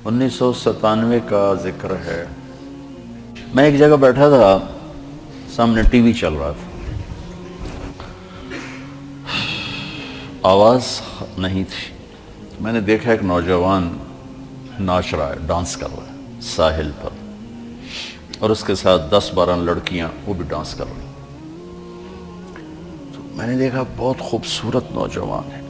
1997 کا ذکر ہے۔ میں ایک جگہ بیٹھا تھا، سامنے ٹی وی چل رہا تھا، آواز نہیں تھی۔ میں نے دیکھا ایک نوجوان ناچ رہا ہے، ڈانس کر رہا ہے ساحل پر، اور اس کے ساتھ 10-12 لڑکیاں وہ بھی ڈانس کر رہی۔ تو میں نے دیکھا بہت خوبصورت نوجوان ہے۔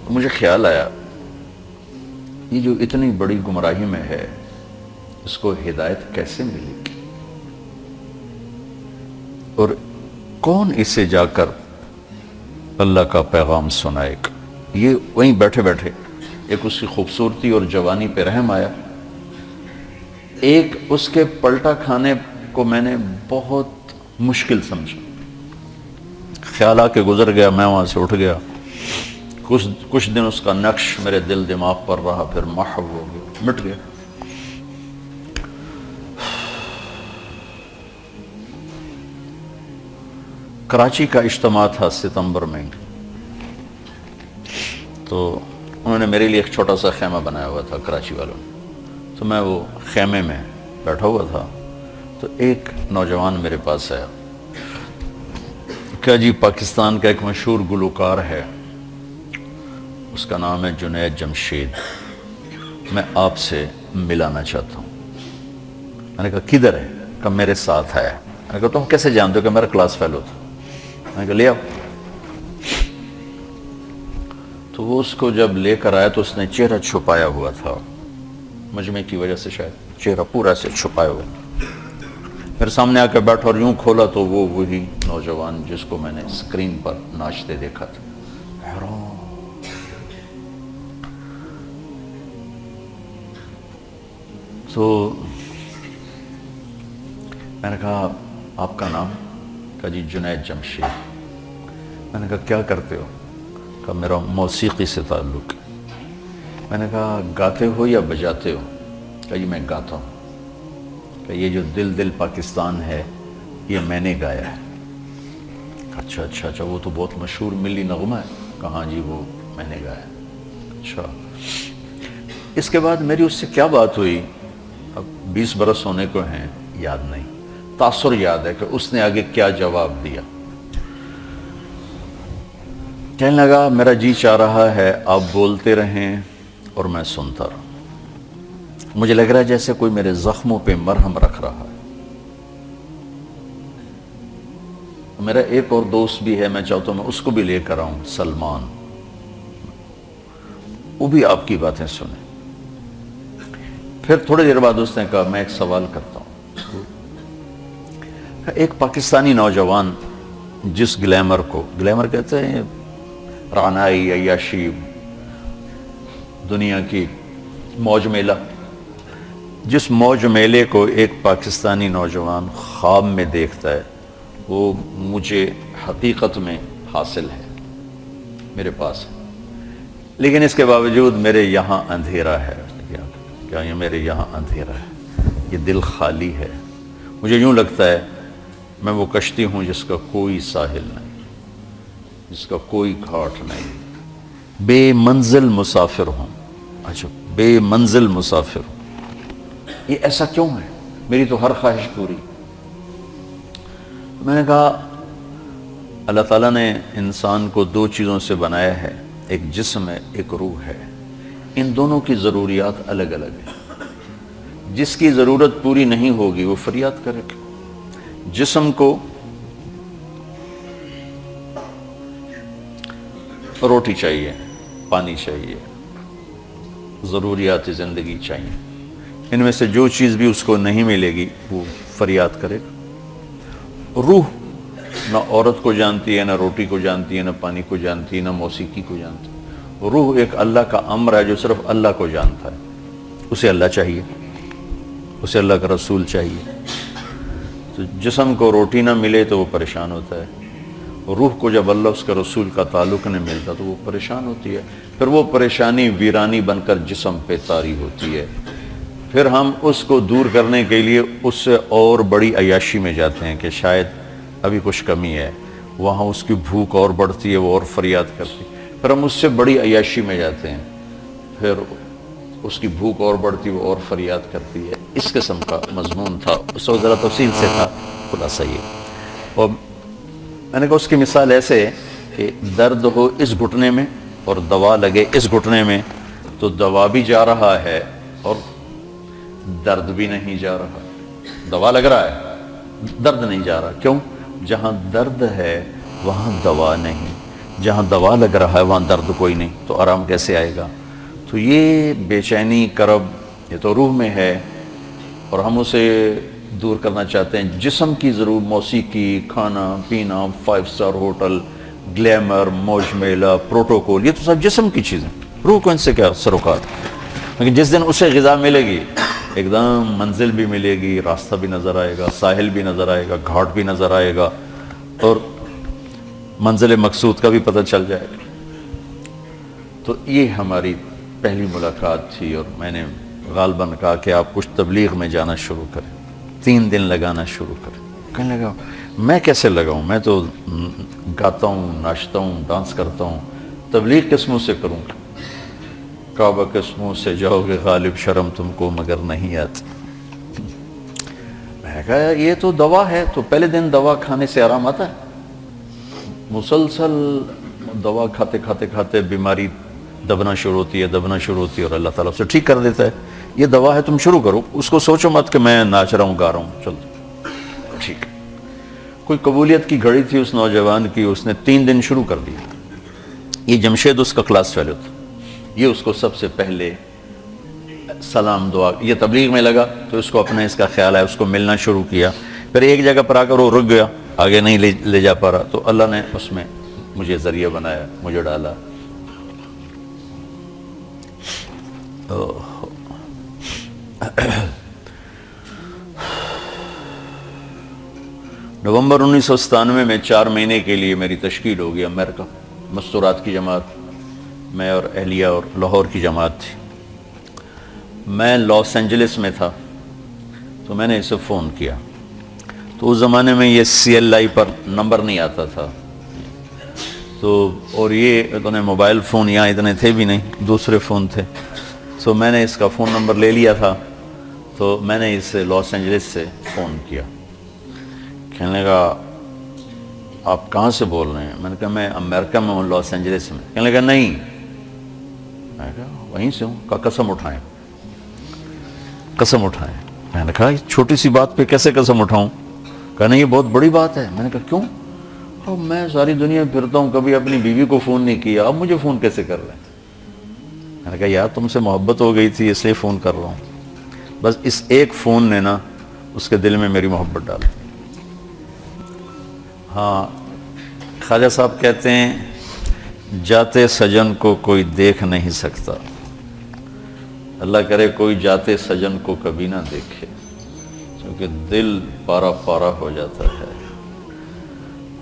مجھے خیال آیا یہ جو اتنی بڑی گمراہی میں ہے، اس کو ہدایت کیسے ملے گی، اور کون اسے جا کر اللہ کا پیغام سنائے گا۔ یہ وہیں بیٹھے بیٹھے ایک اس کی خوبصورتی اور جوانی پہ رحم آیا، ایک اس کے پلٹا کھانے کو میں نے بہت مشکل سمجھا۔ خیال آ کے گزر گیا، میں وہاں سے اٹھ گیا۔ کچھ دن اس کا نقش میرے دل دماغ پر رہا، پھر محو ہو گیا، مٹ گیا۔ کراچی کا اجتماع تھا ستمبر میں، تو انہوں نے میرے لیے ایک چھوٹا سا خیمہ بنایا ہوا تھا کراچی والوں نے، تو میں وہ خیمے میں بیٹھا ہوا تھا، تو ایک نوجوان میرے پاس آیا، کہا جی پاکستان کا ایک مشہور گلوکار ہے، اس کا نام ہے جنید جمشید، میں آپ سے ملانا چاہتا ہوں۔ میں نے کہا کدھر ہے؟ کہا میرے ساتھ ہے۔ میں نے کہا تم کیسے جانتے ہو؟ کہ میرا کلاس فیلو تھا۔ میں نے کہا لے آؤ۔ تو وہ اس کو جب لے کر آیا تو اس نے چہرہ چھپایا ہوا تھا، مجمع کی وجہ سے شاید چہرہ پورا سے چھپایا ہوا۔ میرے سامنے آ کے بیٹھا اور یوں کھولا تو وہ وہی نوجوان جس کو میں نے اسکرین پر ناچتے دیکھا تھا۔ حیران۔ تو میں نے کہا آپ کا نام؟ کہا جی جنید جمشید۔ میں نے کہا کیا کرتے ہو؟ کہا میرا موسیقی سے تعلق ہے۔ میں نے کہا گاتے ہو یا بجاتے ہو؟ کہا جی میں گاتا ہوں۔ کہ یہ جو دل دل پاکستان ہے یہ میں نے گایا ہے۔ اچھا اچھا اچھا، وہ تو بہت مشہور ملی نغمہ ہے۔ کہاں جی وہ میں نے گایا ہے۔ اچھا، اس کے بعد میری اس سے کیا بات ہوئی، اب 20 برس ہونے کو ہیں، یاد نہیں، تاثر یاد ہے کہ اس نے آگے کیا جواب دیا۔ کہنے لگا میرا جی چاہ رہا ہے آپ بولتے رہیں اور میں سنتا رہوں، مجھے لگ رہا ہے جیسے کوئی میرے زخموں پہ مرہم رکھ رہا ہے۔ میرا ایک اور دوست بھی ہے، میں چاہتا ہوں میں اس کو بھی لے کر آؤں، سلمان، وہ بھی آپ کی باتیں سنیں۔ پھر تھوڑی دیر بعد اس نے کہا میں ایک سوال کرتا ہوں۔ ایک پاکستانی نوجوان جس گلیمر کو، گلیمر کہتے ہیں رعنائی، عیاشی، دنیا کی موج میلہ، جس موج میلے کو ایک پاکستانی نوجوان خواب میں دیکھتا ہے، وہ مجھے حقیقت میں حاصل ہے، میرے پاس ہے، لیکن اس کے باوجود میرے یہاں اندھیرا ہے۔ کیا یہ میرے یہاں اندھیرا ہے، یہ دل خالی ہے، مجھے یوں لگتا ہے میں وہ کشتی ہوں جس کا کوئی ساحل نہیں، جس کا کوئی گھاٹ نہیں، بے منزل مسافر ہوں۔ اچھا، بے منزل مسافر ہوں، یہ ایسا کیوں ہے؟ میری تو ہر خواہش پوری۔ میں نے کہا اللہ تعالیٰ نے انسان کو 2 چیزوں سے بنایا ہے، ایک جسم ہے، ایک روح ہے، ان دونوں کی ضروریات الگ الگ ہیں۔ جس کی ضرورت پوری نہیں ہوگی وہ فریاد کرے گا۔ جسم کو روٹی چاہیے، پانی چاہیے، ضروریات زندگی چاہیے، ان میں سے جو چیز بھی اس کو نہیں ملے گی وہ فریاد کرے گا۔ روح نہ عورت کو جانتی ہے، نہ روٹی کو جانتی ہے، نہ پانی کو جانتی ہے، نہ موسیقی کو جانتی ہے۔ روح ایک اللہ کا امر ہے جو صرف اللہ کو جانتا ہے، اسے اللہ چاہیے، اسے اللہ کا رسول چاہیے۔ تو جسم کو روٹی نہ ملے تو وہ پریشان ہوتا ہے، روح کو جب اللہ اس کے رسول کا تعلق نہیں ملتا تو وہ پریشان ہوتی ہے، پھر وہ پریشانی ویرانی بن کر جسم پہ طاری ہوتی ہے۔ پھر ہم اس کو دور کرنے کے لیے اس سے اور بڑی عیاشی میں جاتے ہیں کہ شاید ابھی کچھ کمی ہے، وہاں اس کی بھوک اور بڑھتی ہے، وہ اور فریاد کرتی ہے۔ پھر ہم اس سے بڑی عیاشی میں جاتے ہیں، پھر اس کی بھوک اور بڑھتی، وہ اور فریاد کرتی ہے۔ اس قسم کا مضمون تھا، اس وقت ذرا تفصیل سے تھا، خلاصہ یہ۔ اور میں نے کہا اس کی مثال ایسے ہے کہ درد ہو اس گھٹنے میں اور دوا لگے اس گھٹنے میں، تو دوا بھی جا رہا ہے اور درد بھی نہیں جا رہا۔ دوا لگ رہا ہے، درد نہیں جا رہا، کیوں؟ جہاں درد ہے وہاں دوا نہیں، جہاں دوا لگ رہا ہے وہاں درد کوئی نہیں، تو آرام کیسے آئے گا؟ تو یہ بے چینی، کرب، یہ تو روح میں ہے اور ہم اسے دور کرنا چاہتے ہیں۔ جسم کی ضرور موسیقی، کھانا پینا، 5 اسٹار ہوٹل، گلیمر، موج میلہ، پروٹوکول، یہ تو سب جسم کی چیزیں، روح کو ان سے کیا سروکار؟ لیکن جس دن اسے غذا ملے گی، ایک دم منزل بھی ملے گی، راستہ بھی نظر آئے گا، ساحل بھی نظر آئے گا، گھاٹ بھی نظر آئے گا، اور منزل مقصود کا بھی پتہ چل جائے گا۔ تو یہ ہماری پہلی ملاقات تھی، اور میں نے غالباً کہا کہ آپ کچھ تبلیغ میں جانا شروع کریں، 3 دن لگانا شروع کریں۔ کہنے لگا میں کیسے لگاؤں، میں تو گاتا ہوں، ناچتا ہوں، ڈانس کرتا ہوں، تبلیغ کس منہ سے کروں؟ کعبہ کس منہ سے جاؤ گے غالب، شرم تم کو مگر نہیں آتی۔ میں نے کہا یہ تو دوا ہے، تو پہلے دن دوا کھانے سے آرام آتا ہے؟ مسلسل دوا کھاتے کھاتے کھاتے بیماری دبنا شروع ہوتی ہے اور اللہ تعالیٰ اسے ٹھیک کر دیتا ہے۔ یہ دوا ہے، تم شروع کرو، اس کو سوچو مت کہ میں ناچ رہا ہوں، گا رہا ہوں، چلو ٹھیک ہے۔ کوئی قبولیت کی گھڑی تھی اس نوجوان کی، اس نے 3 دن شروع کر دیا۔ یہ جمشید اس کا کلاس فیلو تھا، یہ اس کو سب سے پہلے سلام دعا، یہ تبلیغ میں لگا تو اس کو اپنا اس کا خیال ہے، اس کو ملنا شروع کیا۔ پھر ایک جگہ پر آ کر وہ رک گیا، آگے نہیں لے جا پا رہا، تو اللہ نے اس میں مجھے ذریعہ بنایا، مجھے ڈالا۔ نومبر 1997 میں 4 مہینے کے لیے میری تشکیل ہو گئی امریکہ، مستورات کی جماعت، میں اور اہلیہ اور لاہور کی جماعت تھی۔ میں لاس اینجلس میں تھا، تو میں نے اسے فون کیا، تو اس زمانے میں یہ CLI پر نمبر نہیں آتا تھا، تو اور یہ اتنے موبائل فون یہاں اتنے تھے بھی نہیں، دوسرے فون تھے، تو میں نے اس کا فون نمبر لے لیا تھا، تو میں نے اسے لاس اینجلس سے فون کیا۔ کہنے لگا آپ کہاں سے بول رہے ہیں؟ میں نے کہا میں امریکہ میں ہوں، لاس اینجلس میں۔ کہنے لگا نہیں، میں نے کہا وہیں سے ہوں۔ کہا قسم اٹھائیں، قسم اٹھائیں۔ میں نے کہا چھوٹی سی بات پہ کیسے قسم اٹھاؤں؟ کہا نہیں یہ بہت بڑی بات ہے۔ میں نے کہا کیوں؟ میں ساری دنیا پھرتا ہوں، کبھی اپنی بیوی کو فون نہیں کیا، اب مجھے فون کیسے کر رہے ہیں؟ میں نے کہا یار تم سے محبت ہو گئی تھی اس لیے فون کر رہا ہوں، بس اس ایک فون نے نا اس کے دل میں میری محبت ڈالی۔ ہاں، خواجہ صاحب کہتے ہیں جاتے سجن کو کوئی دیکھ نہیں سکتا، اللہ کرے کوئی جاتے سجن کو کبھی نہ دیکھے، کیونکہ دل پارا پارا ہو جاتا ہے۔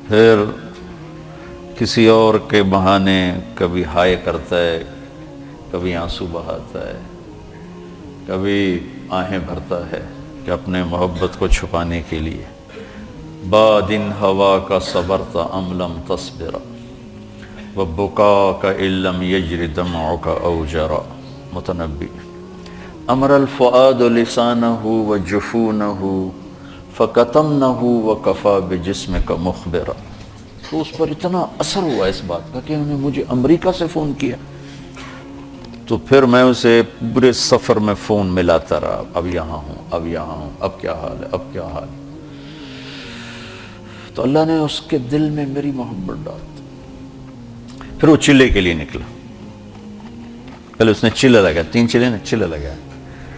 پھر کسی اور کے بہانے کبھی ہائے کرتا ہے، کبھی آنسو بہاتا ہے، کبھی آہیں بھرتا ہے کہ اپنے محبت کو چھپانے کے لیے۔ بادن ہوا کا صبرت ام لم تصبر وبکاک ان لم یجر دمعک او جرا۔ متنبی۔ امر الفؤاد لسانہ وجفونہ فکتمنہ وکفا بجسمک مخبرا۔ تو اس پر اتنا اثر ہوا اس بات کا کہ انہوں نے مجھے امریکہ سے فون کیا، تو پھر میں اسے پورے سفر میں فون ملاتا رہا، اب یہاں ہوں، اب یہاں ہوں، اب کیا حال ہے، اب کیا حال ہے۔ تو اللہ نے اس کے دل میں میری محبت ڈال دی۔ پھر وہ چلے کے لیے نکلا، پہلے اس نے چلے لگایا، 3 چلے نے چلے لگایا،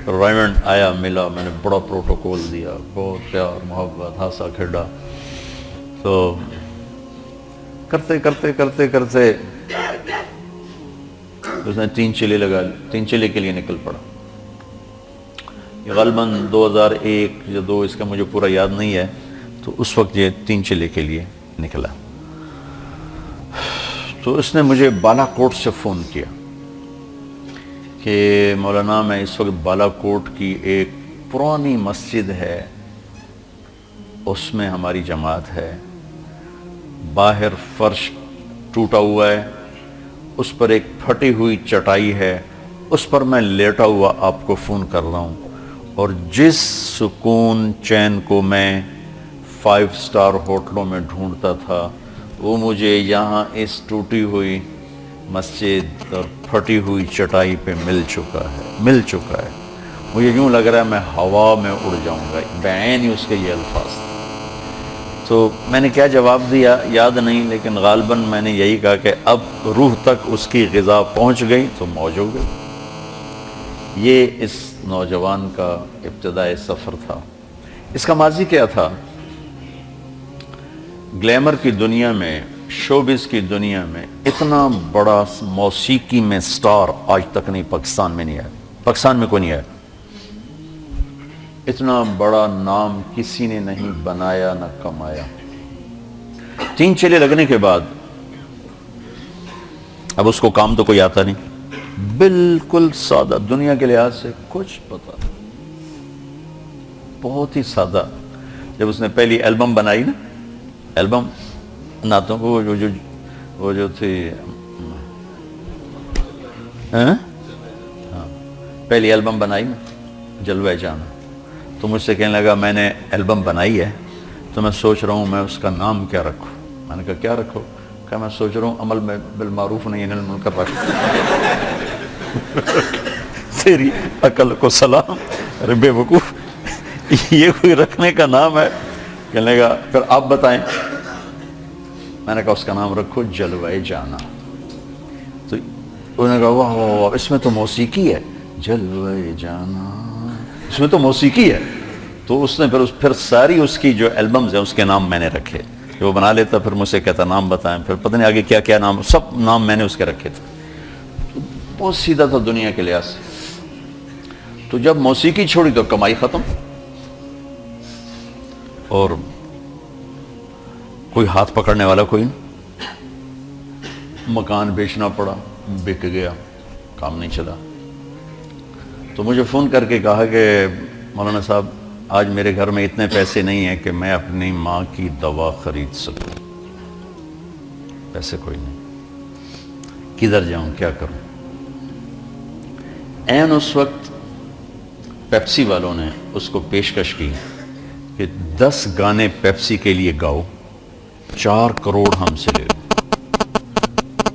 ریمنڈ آیا، ملا، میں نے بڑا پروٹوکول دیا، بہت پیار محبت، ہنسا کھیڑا۔ تو کرتے کرتے کرتے کرتے اس نے 3 چلے لگا لی، 3 چلے کے لیے نکل پڑا۔ یہ غالباً 2001 یا 2، اس کا مجھے پورا یاد نہیں ہے، تو اس وقت یہ 3 چلے کے لیے نکلا۔ تو اس نے مجھے بالا کوٹ سے فون کیا کہ مولانا میں اس وقت بالا کوٹ کی ایک پرانی مسجد ہے، اس میں ہماری جماعت ہے، باہر فرش ٹوٹا ہوا ہے اس پر ایک پھٹی ہوئی چٹائی ہے، اس پر میں لیٹا ہوا آپ کو فون کر رہا ہوں، اور جس سکون چین کو میں 5 اسٹار ہوٹلوں میں ڈھونڈتا تھا وہ مجھے یہاں اس ٹوٹی ہوئی مسجد اور پھٹی ہوئی چٹائی پہ مل چکا ہے۔ مجھے یوں لگ رہا ہے میں ہوا میں اڑ جاؤں گا، بعین ہی اس کے یہ الفاظ تھے۔ تو میں نے کیا جواب دیا یاد نہیں، لیکن غالباً میں نے یہی کہا کہ اب روح تک اس کی غذا پہنچ گئی تو موج ہو گئی۔ یہ اس نوجوان کا ابتدائی سفر تھا۔ اس کا ماضی کیا تھا؟ گلیمر کی دنیا میں، شوبز کی دنیا میں اتنا بڑا موسیقی میں سٹار آج تک نہیں پاکستان میں نہیں آیا، پاکستان میں کوئی نہیں آیا۔ اتنا بڑا نام کسی نے نہیں بنایا نہ کمایا۔ 3 چلے لگنے کے بعد اب اس کو کام تو کوئی آتا نہیں، بالکل سادہ، دنیا کے لحاظ سے کچھ پتا نہیں، بہت ہی سادہ۔ جب اس نے پہلی البم بنائی نا، البم نعتوں کو وہ جو تھی، ہاں پہلی البم بنائی نا جلوہ جانا، تو مجھ سے کہنے لگا میں نے البم بنائی ہے تو میں سوچ رہا ہوں میں اس کا نام کیا رکھوں۔ میں نے کہا کیا رکھو؟ کہ میں سوچ رہا ہوں عمل میں بالمعروف نہیں انل المنکر رکھ۔ تیری عقل کو سلام، ارے بے وقوف، یہ کوئی رکھنے کا نام ہے؟ کہنے لگا پھر آپ بتائیں۔ میں نے کہا اس کا نام رکھو جلوہ جانا۔ تو انہوں نے کہا واہ اس میں تو موسیقی ہے، جلوہ جانا اس میں تو موسیقی ہے۔ تو اس نے پھر ساری اس کی جو البمز ہیں اس کے نام میں نے رکھے، جو وہ بنا لیتا پھر مجھ سے کہتا نام بتائیں، پھر پتہ نہیں آگے کیا کیا نام، سب نام میں نے اس کے رکھے تھے۔ بہت سیدھا تھا دنیا کے لحاظ سے۔ تو جب موسیقی چھوڑی تو کمائی ختم، اور کوئی ہاتھ پکڑنے والا کوئی نہیں۔ مکان بیچنا پڑا، بک گیا، کام نہیں چلا۔ تو مجھے فون کر کے کہا کہ مولانا صاحب آج میرے گھر میں اتنے پیسے نہیں ہیں کہ میں اپنی ماں کی دوا خرید سکوں، پیسے کوئی نہیں، کدھر جاؤں، کیا کروں؟ عین اس وقت پیپسی والوں نے اس کو پیشکش کی کہ 10 گانے پیپسی کے لیے گاؤ، 4 کروڑ ہم سے لے لو۔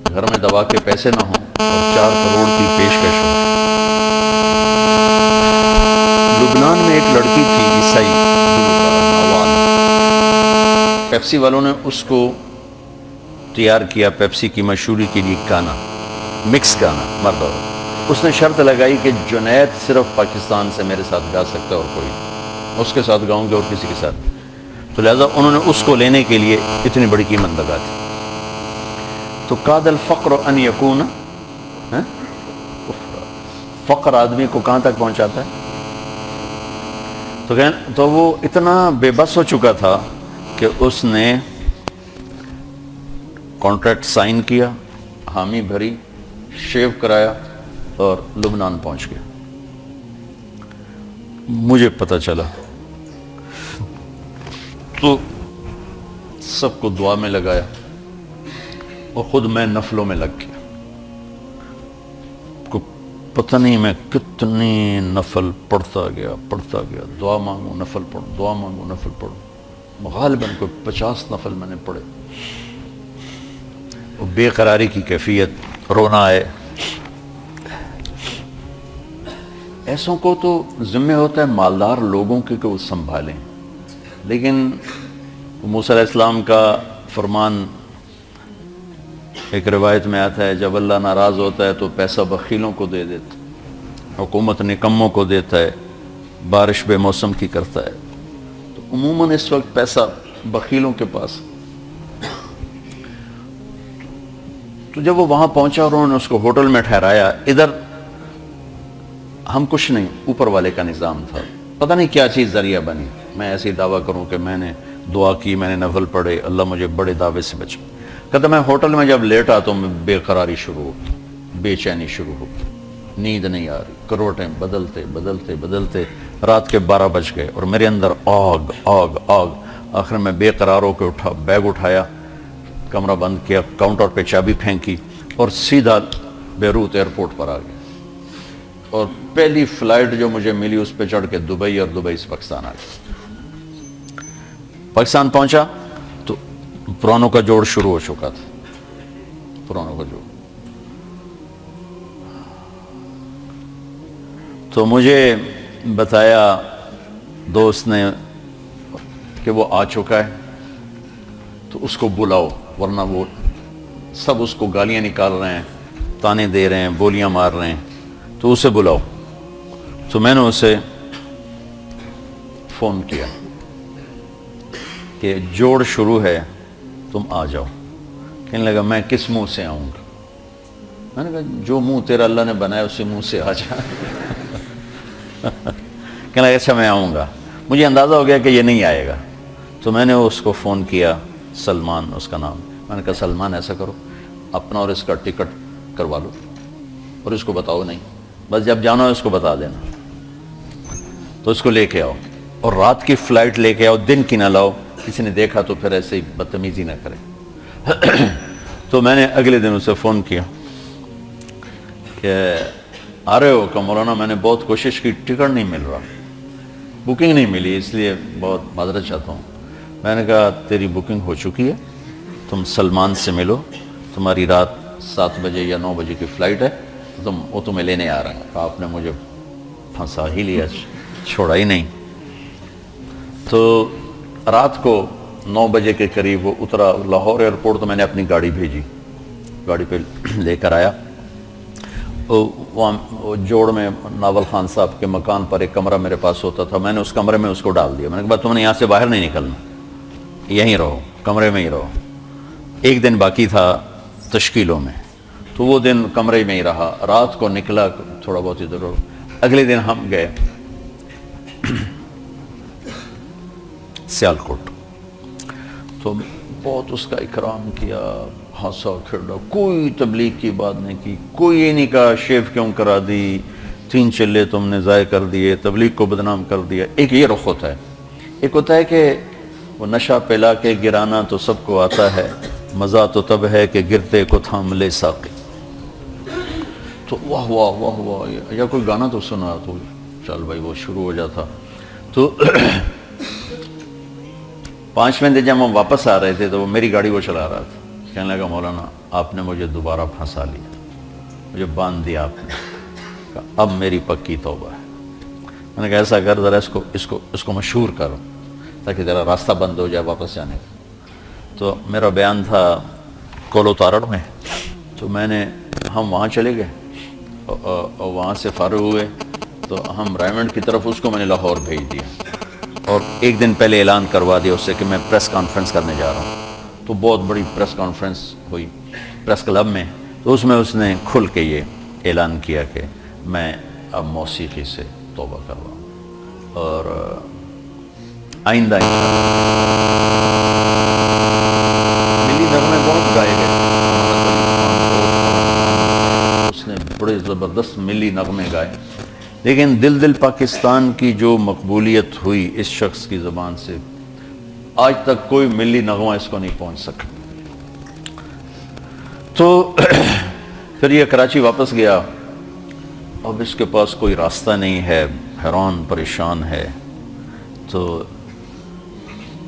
گھر میں دوا کے پیسے نہ ہوں اور 4 کروڑ کی پیشکش ہو۔ لبنان میں ایک لڑکی تھی عیسائی نوال، پیپسی والوں نے اس کو تیار کیا پیپسی کی مشہوری کے لیے گانا، مکس گانا مرد عورت۔ اس نے شرط لگائی کہ جنید صرف پاکستان سے میرے ساتھ گا سکتا ہے اور کوئی نہیں، اس کے ساتھ گاؤں گے اور کسی کے ساتھ۔ تو لہذا انہوں نے اس کو لینے کے لیے اتنی بڑی قیمت لگا دی۔ تو کاد الفقر ان یکون، فقر آدمی کو کہاں تک پہنچاتا ہے؟ تو وہ اتنا بے بس ہو چکا تھا کہ اس نے کانٹریکٹ سائن کیا، حامی بھری، شیو کرایا اور لبنان پہنچ گیا۔ مجھے پتہ چلا تو سب کو دعا میں لگایا اور خود میں نفلوں میں لگ گیا۔ پتہ نہیں میں کتنی نفل پڑھتا گیا، دعا مانگوں نفل پڑھوں، دعا مانگوں نفل پڑھوں، غالباً کوئی 50 نفل میں نے پڑھے۔ وہ بے قراری کی کیفیت، رونا آئے۔ ایسوں کو تو ذمہ ہوتا ہے مالدار لوگوں کے کہ وہ سنبھالیں، لیکن موسیٰ علیہ السلام کا فرمان ایک روایت میں آتا ہے جب اللہ ناراض ہوتا ہے تو پیسہ بخیلوں کو دے دیتا، حکومت نکموں کو دیتا ہے، بارش بے موسم کی کرتا ہے۔ تو عموماً اس وقت پیسہ بخیلوں کے پاس۔ تو جب وہ وہاں پہنچا اور انہوں نے اس کو ہوٹل میں ٹھہرایا، ادھر ہم کچھ نہیں، اوپر والے کا نظام تھا، پتہ نہیں کیا چیز ذریعہ بنی۔ میں ایسی دعویٰ کروں کہ میں نے دعا کی، میں نے نفل پڑھے، اللہ مجھے بڑے دعوے سے بچا۔ کہتا میں ہوٹل میں جب لیٹا تو میں بے قراری شروع ہو گئی، بے چینی شروع ہو گئی، نیند نہیں آ رہی، کروٹیں بدلتے رات کے 12 بج گئے اور میرے اندر آگ آگ آگ۔ آخر میں بے قرار ہو کے اٹھا، بیگ اٹھایا، کمرہ بند کیا، کاؤنٹر پہ چابی پھینکی اور سیدھا بیروت ایئرپورٹ پر آ گیا، اور پہلی فلائٹ جو مجھے ملی اس پہ چڑھ کے دبئی، اور دبئی سے پاکستان آ گیا۔ پاکستان پہنچا تو پرانوں کا جوڑ شروع ہو چکا تھا، پرانوں کا جوڑ۔ تو مجھے بتایا دوست نے کہ وہ آ چکا ہے، تو اس کو بلاؤ، ورنہ وہ سب اس کو گالیاں نکال رہے ہیں، تانے دے رہے ہیں، بولیاں مار رہے ہیں، تو اسے بلاؤ۔ تو میں نے اسے فون کیا کہ جوڑ شروع ہے، تم آ جاؤ۔ کہنے لگا میں کس منہ سے آؤں گا؟ میں نے کہا جو منہ تیرا اللہ نے بنایا اسی منہ سے آ جا۔ کہنے لگا اچھا میں آؤں گا۔ مجھے اندازہ ہو گیا کہ یہ نہیں آئے گا، تو میں نے اس کو فون کیا، سلمان اس کا نام۔ میں نے کہا سلمان ایسا کرو، اپنا اور اس کا ٹکٹ کروا لو، اور اس کو بتاؤ نہیں، بس جب جانا ہو اس کو بتا دینا، تو اس کو لے کے آؤ، اور رات کی فلائٹ لے کے آؤ، دن کی نہ لاؤ، کسی نے دیکھا تو پھر ایسے ہی بدتمیزی نہ کرے۔ تو میں نے اگلے دن اسے فون کیا کہ آ رہے ہو؟ کہ مولانا میں نے بہت کوشش کی، ٹکٹ نہیں مل رہا، بکنگ نہیں ملی، اس لیے بہت معذرت چاہتا ہوں۔ میں نے کہا تیری بکنگ ہو چکی ہے، تم سلمان سے ملو، تمہاری رات 7 بجے یا 9 بجے کی فلائٹ ہے، وہ تمہیں لینے آ رہا ہے۔ کہا آپ نے مجھے پھنسا ہی لیا، چھوڑا ہی نہیں۔ تو رات کو 9 بجے کے قریب وہ اترا لاہور ایئرپورٹ، تو میں نے اپنی گاڑی بھیجی، گاڑی پہ لے کر آیا۔ وہ جوڑ میں ناول خان صاحب کے مکان پر ایک کمرہ میرے پاس ہوتا تھا، میں نے اس کمرے میں اس کو ڈال دیا۔ میں نے کہا تم نے یہاں سے باہر نہیں نکلنا، یہیں رہو، کمرے میں ہی رہو۔ ایک دن باقی تھا تشکیلوں میں، تو وہ دن کمرے میں ہی رہا، رات کو نکلا تھوڑا بہت ادھر۔ اگلے دن ہم گئے سیالکوٹ، تو بہت اس کا اکرام کیا، ہنسا کھیڑا، کوئی تبلیغ کی بات نہیں کی، کوئی یہ نہیں کہا شیو کیوں کرا دی، 3 چلے تم نے ضائع کر دیے، تبلیغ کو بدنام کر دیا۔ ایک یہ رخ ہوتا ہے، ایک ہوتا ہے کہ وہ نشہ پلا کے گرانا تو سب کو آتا ہے، مزہ تو تب ہے کہ گرتے کو تھام لے ساقی۔ تو واہ واہ واہ واہ، یا کوئی گانا تو سنا تو چل بھائی وہ شروع ہو جاتا۔ تو 5ویں دن جب ہم واپس آ رہے تھے تو وہ میری گاڑی وہ چلا رہا تھا، کہنے لگا مولانا آپ نے مجھے دوبارہ پھنسا لیا، مجھے باندھ دیا آپ نے، کہا اب میری پکی توبہ ہے۔ میں نے کہا ایسا کر ذرا اس کو مشہور کرو تاکہ ذرا راستہ بند ہو جائے واپس جانے کا۔ تو میرا بیان تھا کولو تارڑ میں، تو ہم وہاں چلے گئے، اور وہاں سے فارغ ہوئے تو ہم رائمنڈ کی طرف، اس کو میں نے لاہور بھیج دیا، اور ایک دن پہلے اعلان کروا دیا اس سے کہ میں پریس کانفرنس کرنے جا رہا ہوں۔ تو بہت بڑی پریس کانفرنس ہوئی پریس کلب میں، تو اس میں اس نے کھل کے یہ اعلان کیا کہ میں اب موسیقی سے توبہ کر رہا ہوں، اور آئندہ ملی نغمے بہت گائے گئے، اس نے بڑے زبردست ملی نغمے گائے، لیکن دل پاکستان کی جو مقبولیت ہوئی اس شخص کی زبان سے، آج تک کوئی ملی نغمہ اس کو نہیں پہنچ سکا۔ تو پھر یہ کراچی واپس گیا، اب اس کے پاس کوئی راستہ نہیں ہے، حیران پریشان ہے۔ تو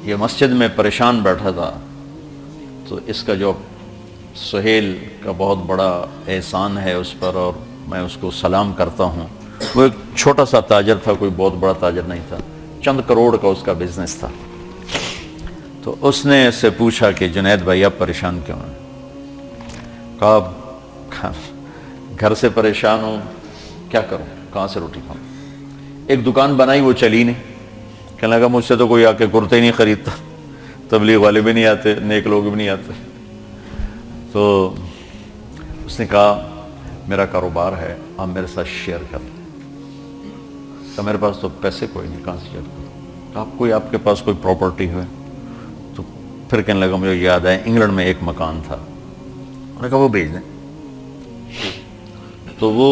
یہ مسجد میں پریشان بیٹھا تھا، تو اس کا جو سہیل کا بہت بڑا احسان ہے اس پر، اور میں اس کو سلام کرتا ہوں۔ وہ ایک چھوٹا سا تاجر تھا، کوئی بہت بڑا تاجر نہیں تھا، چند کروڑ کا اس کا بزنس تھا۔ تو اس نے اس سے پوچھا کہ جنید بھائی آپ پریشان کیوں ہیں؟ کہا گھر سے پریشان ہوں، کیا کروں، کہاں سے روٹی کھاؤں؟ ایک دکان بنائی وہ چلی نہیں، کہنے لگا مجھ سے تو کوئی آ کے کرتے ہی نہیں خریدتا، تبلیغ والے بھی نہیں آتے، نیک لوگ بھی نہیں آتے۔ تو اس نے کہا میرا کاروبار ہے، آپ میرے ساتھ شیئر کر لیں۔ تو میرے پاس تو پیسے کوئی نہیں، کہاں سے شیئر کروں؟ آپ کے پاس کوئی پراپرٹی ہے؟ تو پھر کہنے لگا مجھے یاد ہے انگلینڈ میں ایک مکان تھا، میں نے کہا وہ بیچ دیں۔ تو وہ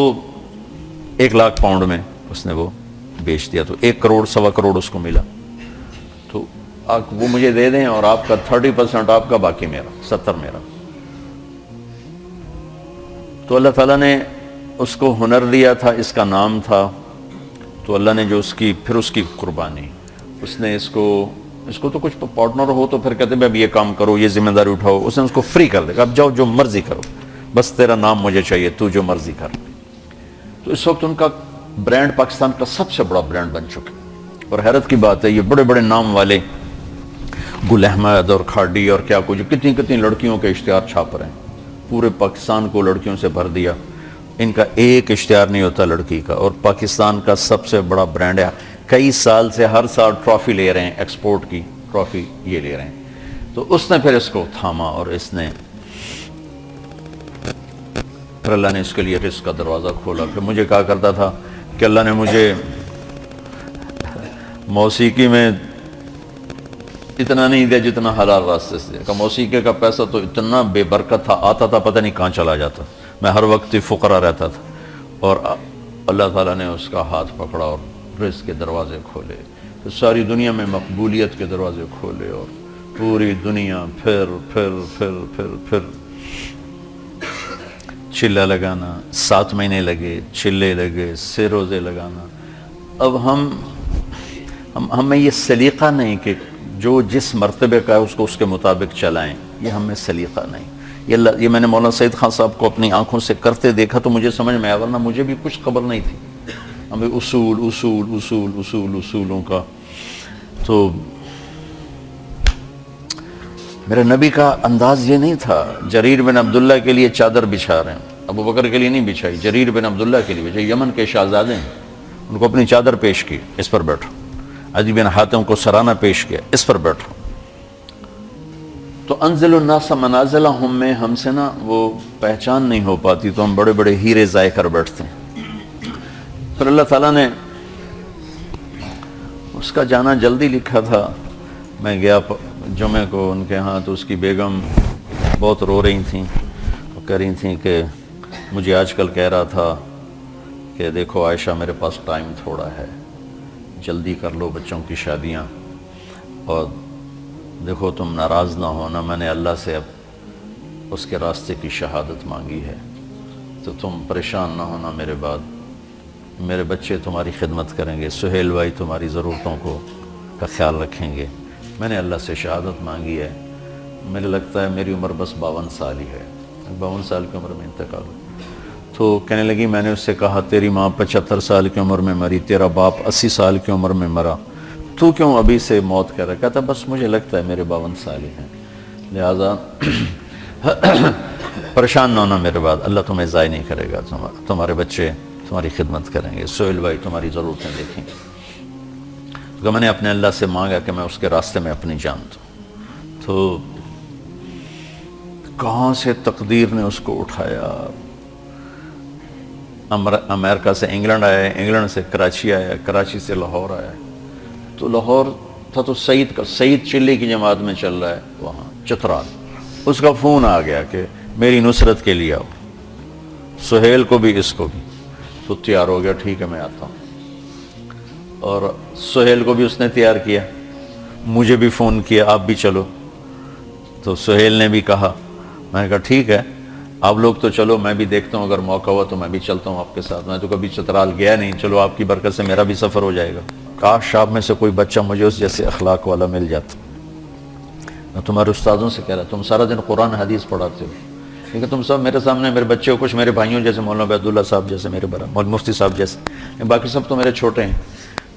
1,00,000 پاؤنڈ میں اس نے وہ بیچ دیا، تو 1 کروڑ 1.25 کروڑ اس کو ملا۔ تو وہ مجھے دے دیں، اور آپ کا 30% آپ کا، باقی میرا 70 میرا۔ تو اللہ تعالیٰ نے اس کو ہنر دیا تھا، اس کا نام تھا، تو اللہ نے جو اس کی قربانی، اس نے اس کو تو کچھ پارٹنر ہو تو پھر کہتے ہیں اب یہ کام کرو، یہ ذمہ داری اٹھاؤ، اس نے اس کو فری کر دیا، اب جاؤ جو مرضی کرو، بس تیرا نام مجھے چاہیے، تو جو مرضی کر۔ تو اس وقت ان کا برانڈ پاکستان کا سب سے بڑا برانڈ بن چکا، اور حیرت کی بات ہے یہ بڑے بڑے نام والے گل احمد اور کھاڑی اور کیا کچھ کتنی لڑکیوں کے اشتہار چھاپ رہے ہیں، پورے پاکستان کو لڑکیوں سے بھر دیا، ان کا ایک اشتہار نہیں ہوتا لڑکی کا، اور پاکستان کا سب سے بڑا برانڈ ہے، کئی سال سے ہر سال ٹرافی لے رہے ہیں، ایکسپورٹ کی ٹرافی یہ لے رہے ہیں۔ تو اس نے پھر اس کو تھاما، اور اس نے پھر اللہ نے اس کے لیے رزق کا دروازہ کھولا۔ کہ مجھے کہا کرتا تھا کہ اللہ نے مجھے موسیقی میں اتنا نہیں دیا جتنا حلال راستے سے، کہ موسیقی کا پیسہ تو اتنا بے برکت تھا، آتا تھا پتہ نہیں کہاں چلا جاتا، میں ہر وقت فقرا رہتا تھا، اور اللہ تعالیٰ نے اس کا ہاتھ پکڑا اور رزق کے دروازے کھولے، تو ساری دنیا میں مقبولیت کے دروازے کھولے، اور پوری دنیا پھر چلہ لگانا، 7 مہینے لگے، چلے لگے، سے روزے لگانا۔ اب ہمیں یہ سلیقہ نہیں کہ جو جس مرتبے کا ہے اس کو اس کے مطابق چلائیں، یہ ہمیں سلیقہ نہیں۔ یہ میں نے مولانا سعید خان صاحب کو اپنی آنکھوں سے کرتے دیکھا تو مجھے سمجھ میں آیا، ورنہ مجھے بھی کچھ خبر نہیں تھی، ہمیں اصولوں کا۔ تو میرے نبی کا انداز یہ نہیں تھا، جریر بن عبداللہ کے لیے چادر بچھا رہے ہیں، ابو بکر کے لیے نہیں بچھائی، جریر بن عبداللہ کے لیے بچھائی، یمن کے شہزادے ہیں، ان کو اپنی چادر پیش کی، اس پر بیٹھو۔ عدی بن حاتم کو سرانہ پیش کیا، اس پر بیٹھو۔ تو انزل الناس منازلہم میں ہم سے نا وہ پہچان نہیں ہو پاتی، تو ہم بڑے بڑے ہیرے ضائع کر بیٹھتے ہیں۔ پھر اللہ تعالیٰ نے اس کا جانا جلدی لکھا تھا، میں گیا جمعے کو ان کے ہاں، تو اس کی بیگم بہت رو رہی تھیں، وہ کہہ رہی تھیں کہ مجھے آج کل کہہ رہا تھا کہ دیکھو عائشہ میرے پاس ٹائم تھوڑا ہے، جلدی کر لو بچوں کی شادیاں، اور دیکھو تم ناراض نہ ہونا، میں نے اللہ سے اب اس کے راستے کی شہادت مانگی ہے، تو تم پریشان نہ ہونا میرے بعد، میرے بچے تمہاری خدمت کریں گے، سہیل بھائی تمہاری ضرورتوں کا خیال رکھیں گے، میں نے اللہ سے شہادت مانگی ہے، مجھے لگتا ہے میری عمر بس 52 سال ہی ہے، 52 سال کی عمر میں انتقال ہو۔ تو کہنے لگی میں نے اس سے کہا تیری ماں 75 سال کی عمر میں مری، تیرا باپ 80 سال کی عمر میں مرا، تو کیوں ابھی سے موت کر رہا ہے؟ کہتا بس مجھے لگتا ہے میرے 52 سال ہی ہیں، لہٰذا پریشان نہ ہونا میرے بعد، اللہ تمہیں ضائع نہیں کرے گا، تمہارے بچے تمہاری خدمت کریں گے، سہیل بھائی تمہاری ضرورتیں دیکھیں گے۔ تو میں نے اپنے اللہ سے مانگا کہ میں اس کے راستے میں اپنی جان دوں، تو کہاں سے تقدیر نے اس کو اٹھایا، امریکہ سے انگلینڈ آیا، انگلینڈ سے کراچی آیا، کراچی سے لاہور آیا، تو لاہور تھا تو سعید چلی کی جماعت میں چل رہا ہے وہاں چترال، اس کا فون آ گیا کہ میری نصرت کے لیے آؤ، سہیل کو بھی اس کو بھی، تو تیار ہو گیا، ٹھیک ہے میں آتا ہوں، اور سہیل کو بھی اس نے تیار کیا، مجھے بھی فون کیا آپ بھی چلو، تو سہیل نے بھی کہا، میں نے کہا ٹھیک ہے آپ لوگ تو چلو، میں بھی دیکھتا ہوں اگر موقع ہوا تو میں بھی چلتا ہوں آپ کے ساتھ، میں تو کبھی چترال گیا نہیں، چلو آپ کی برکت سے میرا بھی سفر ہو جائے گا، کاش آپ میں سے کوئی بچہ مجھے اس جیسے اخلاق والا مل جاتا۔ میں تمہارے استادوں سے کہہ رہا تم سارا دن قرآن حدیث پڑھاتے ہو، لیکن تم سب میرے سامنے میرے بچے کو کچھ میرے بھائیوں جیسے مولانا عبداللہ صاحب جیسے میرے بڑا مولانا مفتی صاحب جیسے، باقی سب تو میرے چھوٹے ہیں۔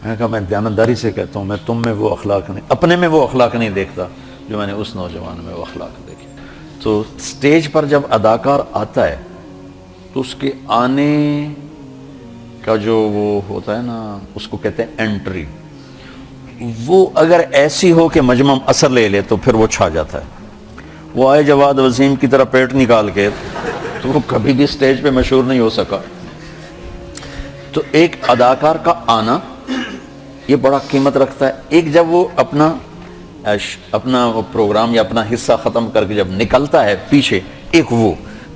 میں نے کہا میں دیانتداری سے کہتا ہوں، میں تم میں وہ اخلاق نہیں، اپنے میں وہ اخلاق نہیں دیکھتا جو میں نے اس نوجوان میں وہ اخلاق دیکھے۔ تو سٹیج پر جب اداکار آتا ہے تو اس کے آنے کا جو وہ ہوتا ہے نا، اس کو کہتے ہیں انٹری، وہ اگر ایسی ہو کہ مجمع اثر لے لے تو پھر وہ چھا جاتا ہے۔ وہ آئے جواد وسیم کی طرح پیٹ نکال کے تو وہ کبھی بھی سٹیج پہ مشہور نہیں ہو سکا۔ تو ایک اداکار کا آنا یہ بڑا قیمت رکھتا ہے۔ ایک جب وہ اپنا پروگرام یا اپنا حصہ ختم کر کے جب نکلتا ہے پیچھے، ایک وہ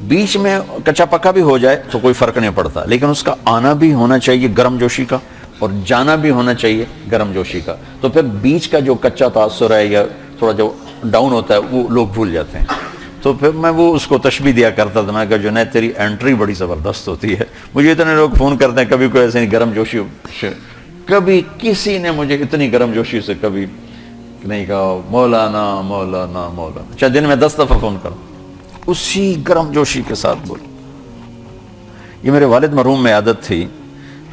بیچ میں کچا پکا بھی ہو جائے تو کوئی فرق نہیں پڑتا، لیکن اس کا آنا بھی ہونا چاہیے گرم جوشی کا اور جانا بھی ہونا چاہیے گرم جوشی کا، تو پھر بیچ کا جو کچا تاثر ہے یا تھوڑا جو ڈاؤن ہوتا ہے وہ لوگ بھول جاتے ہیں۔ تو تو پھر میں وہ اس کو تشبیہ دیا کرتا تھا، میں کہا جنید تیری انٹری بڑی زبردست ہوتی ہے. مجھے اتنے لوگ فون کرتے ہیں، کبھی کوئی ایسے نہیں گرم جوشی، کبھی کسی نے مجھے اتنی گرم جوشی سے کبھی نہیں کہا مولانا مولانا مولانا، چاہے دن میں 10 دفعہ فون کرو، اسی گرم جوشی کے ساتھ بولو. یہ میرے والد مرحوم میں عادت تھی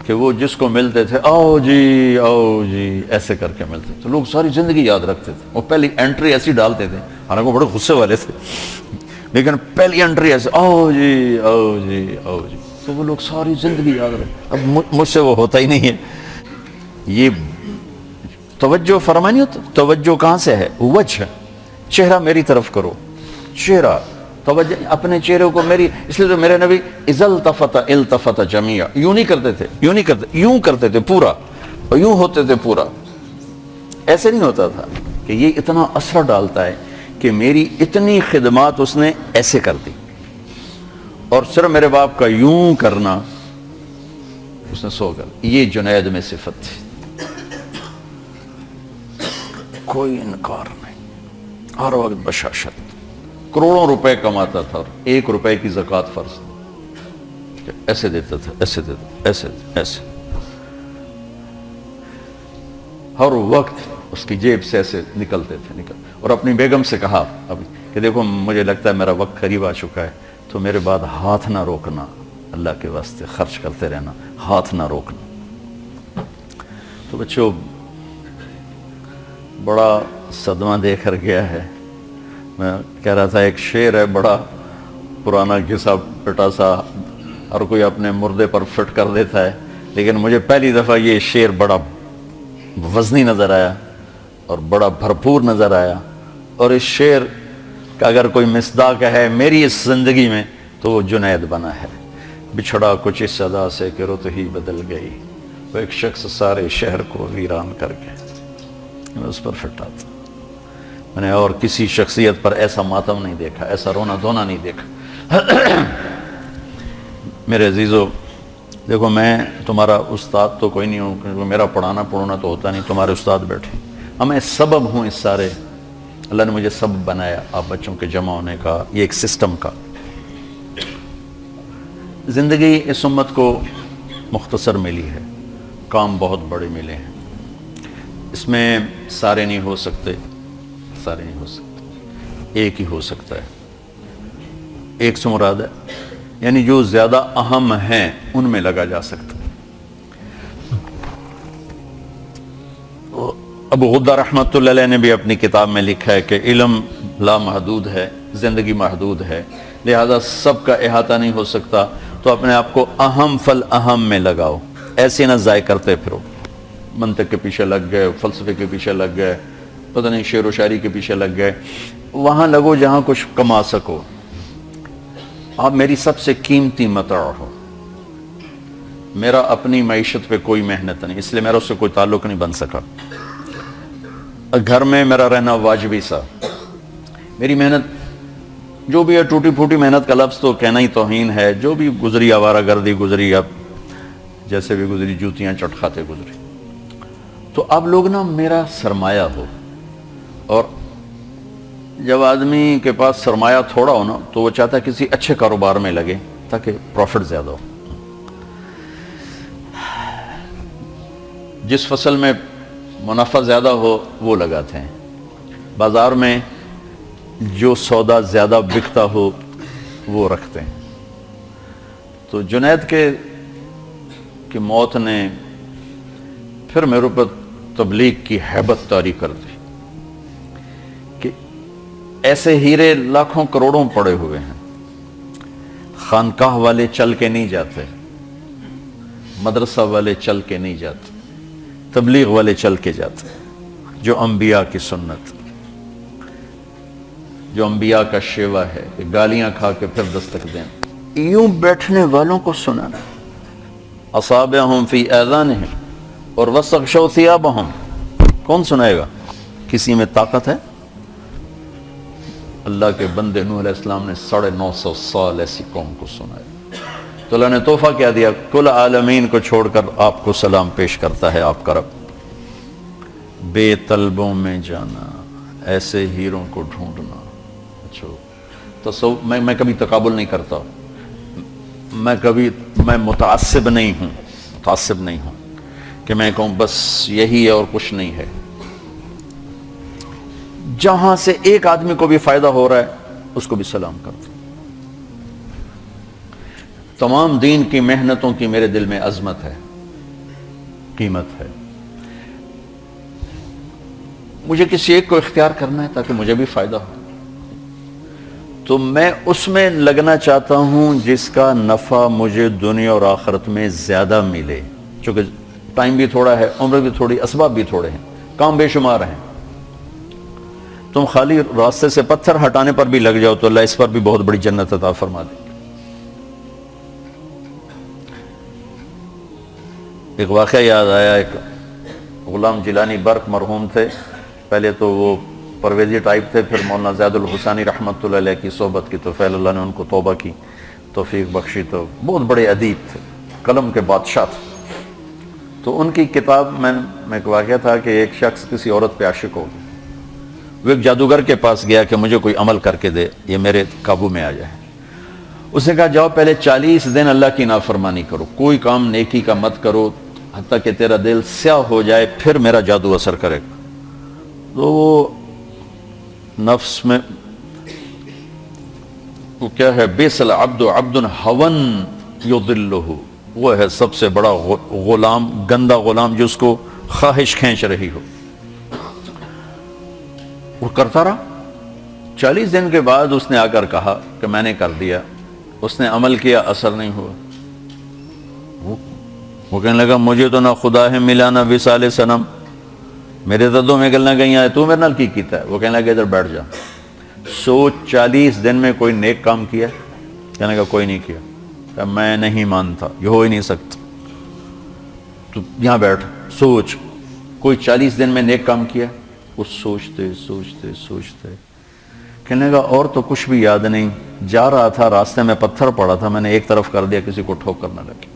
کہ وہ جس کو ملتے تھے آؤ جی ایسے کر کے ملتے تھے. لوگ ساری زندگی یاد رکھتے تھے. وہ پہلی انٹری ایسی ڈالتے تھے، حالانکہ وہ بڑے غصے والے تھے، لیکن پہلی انٹری ایسے آؤ جی آؤ جی آؤ جی، تو وہ لوگ ساری زندگی یاد رکھتے. اب مجھ سے وہ ہوتا ہی نہیں ہے. یہ توجہ فرمانی ہوتا، توجہ کہاں سے ہے؟ وجہ، چہرہ میری طرف کرو، چہرہ توجہ اپنے چہرے کو میری. اس لیے تو میرے نبی اذا التفت التفت جميعا، یوں نہیں کرتے تھے، یوں نہیں کرتے، یوں کرتے تھے پورا، اور یوں ہوتے تھے پورا. ایسے نہیں ہوتا تھا کہ یہ اتنا اثر ڈالتا ہے کہ میری اتنی خدمات اس نے ایسے کر دی، اور صرف میرے باپ کا یوں کرنا اس نے 100 کر. یہ جنید میں صفت تھی، کوئی انکار نہیں، ہر وقت بشاشت. کروڑوں روپے کماتا تھا اور 1 روپے کی زکوٰۃ فرض، ایسے دیتا تھا، ایسے دیتا، ایسے ایسے، ہر وقت اس کی جیب سے ایسے نکلتے تھے اور اپنی بیگم سے کہا ابھی کہ دیکھو مجھے لگتا ہے میرا وقت قریب آ چکا ہے، تو میرے بعد ہاتھ نہ روکنا، اللہ کے واسطے خرچ کرتے رہنا، ہاتھ نہ روکنا. تو بچوں بڑا صدمہ دے کر گیا ہے. میں کہہ رہا تھا ایک شعر ہے بڑا پرانا گھسا پٹا سا، ہر کوئی اپنے مردے پر فٹ کر دیتا ہے، لیکن مجھے پہلی دفعہ یہ شعر بڑا وزنی نظر آیا اور بڑا بھرپور نظر آیا. اور اس شعر کا اگر کوئی مصداق ہے میری اس زندگی میں تو وہ جنید بنا ہے. بچھڑا کچھ اس صدا سے کہ رت ہی بدل گئی، وہ ایک شخص سارے شہر کو ویران کر گئے. میں اس پر فٹا تھا. میں نے اور کسی شخصیت پر ایسا ماتم نہیں دیکھا، ایسا رونا دھونا نہیں دیکھا. میرے عزیزو دیکھو، میں تمہارا استاد تو کوئی نہیں ہوں، کیونکہ میرا پڑھانا تو ہوتا نہیں، تمہارے استاد بیٹھے. اب میں سبب ہوں اس سارے، اللہ نے مجھے سبب بنایا آپ بچوں کے جمع ہونے کا، یہ ایک سسٹم کا. زندگی اس امت کو مختصر ملی ہے، کام بہت بڑے ملے ہیں، اس میں سارے نہیں ہو سکتے، سارے نہیں ہو سکتے، ایک ہی ہو سکتا ہے. ایک سے مراد ہے یعنی جو زیادہ اہم ہیں ان میں لگا جا سکتا ہے. ابو غدہ رحمۃ اللہ علیہ نے بھی اپنی کتاب میں لکھا ہے کہ علم لامحدود ہے، زندگی محدود ہے، لہذا سب کا احاطہ نہیں ہو سکتا، تو اپنے آپ کو اہم فل اہم میں لگاؤ. ایسے نہ ضائع کرتے پھرو، منطق کے پیچھے لگ گئے، فلسفے کے پیچھے لگ گئے، پتہ نہیں شعر و شاعری کے پیچھے لگ گئے. وہاں لگو جہاں کچھ کما سکو. آپ میری سب سے قیمتی متاع ہو. میرا اپنی معیشت پہ کوئی محنت نہیں، اس لیے میرا اس سے کوئی تعلق نہیں بن سکا. گھر میں میرا رہنا واجبی سا. میری محنت جو بھی ہے، ٹوٹی پھوٹی محنت کا لفظ تو کہنا ہی توہین ہے، جو بھی گزری آوارہ گردی گزری، اب جیسے بھی گزری، جوتیاں چٹ کھاتے گزری. تو اب لوگ نا میرا سرمایہ ہو. اور جب آدمی کے پاس سرمایہ تھوڑا ہو نا تو وہ چاہتا ہے کسی اچھے کاروبار میں لگے تاکہ پروفٹ زیادہ ہو. جس فصل میں منافع زیادہ ہو وہ لگاتے ہیں. بازار میں جو سودا زیادہ بکتا ہو وہ رکھتے ہیں. تو جنید کی موت نے پھر میرے اوپر تبلیغ کی ہیبت طاری کر دی کہ ایسے ہیرے لاکھوں کروڑوں پڑے ہوئے ہیں. خانقاہ والے چل کے نہیں جاتے، مدرسہ والے چل کے نہیں جاتے، تبلیغ والے چل کے جاتے. جو انبیاء کی سنت، جو انبیاء کا شیوا ہے کہ گالیاں کھا کے پھر دستک دیں. یوں بیٹھنے والوں کو سنانا. اصابعہم فی آذانہم اور واستغشوا ثیابہم. کون سنائے گا؟ کسی میں طاقت ہے؟ اللہ کے بندے نوح علیہ السلام نے 950 سال ایسی قوم کو سنایا. تو اللہ نے تحفہ کیا دیا؟ کل عالمین کو چھوڑ کر آپ کو سلام پیش کرتا ہے آپ کا رب. بے طلبوں میں جانا، ایسے ہیروں کو ڈھونڈنا. اچھا میں کبھی تقابل نہیں کرتا، میں متعصب نہیں ہوں کہ میں کہوں بس یہی ہے اور کچھ نہیں ہے۔ جہاں سے ایک آدمی کو بھی فائدہ ہو رہا ہے اس کو بھی سلام کرتا ہوں۔ تمام دین کی محنتوں کی میرے دل میں عظمت ہے، قیمت ہے۔ مجھے کسی ایک کو اختیار کرنا ہے تاکہ مجھے بھی فائدہ ہو، تو میں اس میں لگنا چاہتا ہوں جس کا نفع مجھے دنیا اور آخرت میں زیادہ ملے، چونکہ ٹائم بھی تھوڑا ہے، عمر بھی تھوڑی، اسباب بھی تھوڑے ہیں، کام بے شمار ہیں۔ تم خالی راستے سے پتھر ہٹانے پر بھی لگ جاؤ تو اللہ اس پر بھی بہت بڑی جنت عطا فرما دے۔ ایک واقعہ یاد آیا، ایک غلام جیلانی برق مرحوم تھے، پہلے تو وہ پرویزی ٹائپ تھے، پھر مولانا زید الحسانی رحمۃ اللہ علیہ کی صحبت کی تو فیض اللہ نے ان کو توبہ کی، توفیق بخشی، تو بہت بڑے ادیب تھے، قلم کے بادشاہ تھے۔ تو ان کی کتاب میں ایک واقعہ تھا کہ ایک شخص کسی عورت پہ عاشق ہو گیا، وہ ایک جادوگر کے پاس گیا کہ مجھے کوئی عمل کر کے دے، یہ میرے قابو میں آ جائے۔ اس نے کہا جاؤ پہلے 40 دن اللہ کی نافرمانی کرو، کوئی کام نیکی کا مت کرو حتیٰ کہ تیرا دل سیاہ ہو جائے، پھر میرا جادو اثر کرے گا۔ تو وہ نفس میں وہ کیا ہے، بیس العبد عبد ہون یضلہ، وہ ہے سب سے بڑا غلام، گندا غلام جس کو خواہش کھینچ رہی ہو۔ وہ کرتا رہا، 40 دن کے بعد اس نے آ کر کہا کہ میں نے کر دیا، اس نے عمل کیا، اثر نہیں ہوا۔ وہ کہنے لگا مجھے تو نہ خدا ہے ملا نہ وصال صنم، میرے تو دو میں گلنا گئی ہیں، تو میرے نال کی کیتا ہے؟ وہ کہنے لگا ادھر بیٹھ جا، سوچ 40 دن میں کوئی نیک کام کیا؟ کہنے لگا کوئی نہیں کیا۔ کہ میں نہیں مانتا، یہ ہو ہی نہیں سکتا، تو یہاں بیٹھ سوچ کوئی 40 دن میں نیک کام کیا؟ وہ سوچتے کہنے لگا اور تو کچھ بھی یاد نہیں، جا رہا تھا راستے میں پتھر پڑا تھا، میں نے ایک طرف کر دیا کسی کو ٹھوکر نہ لگی۔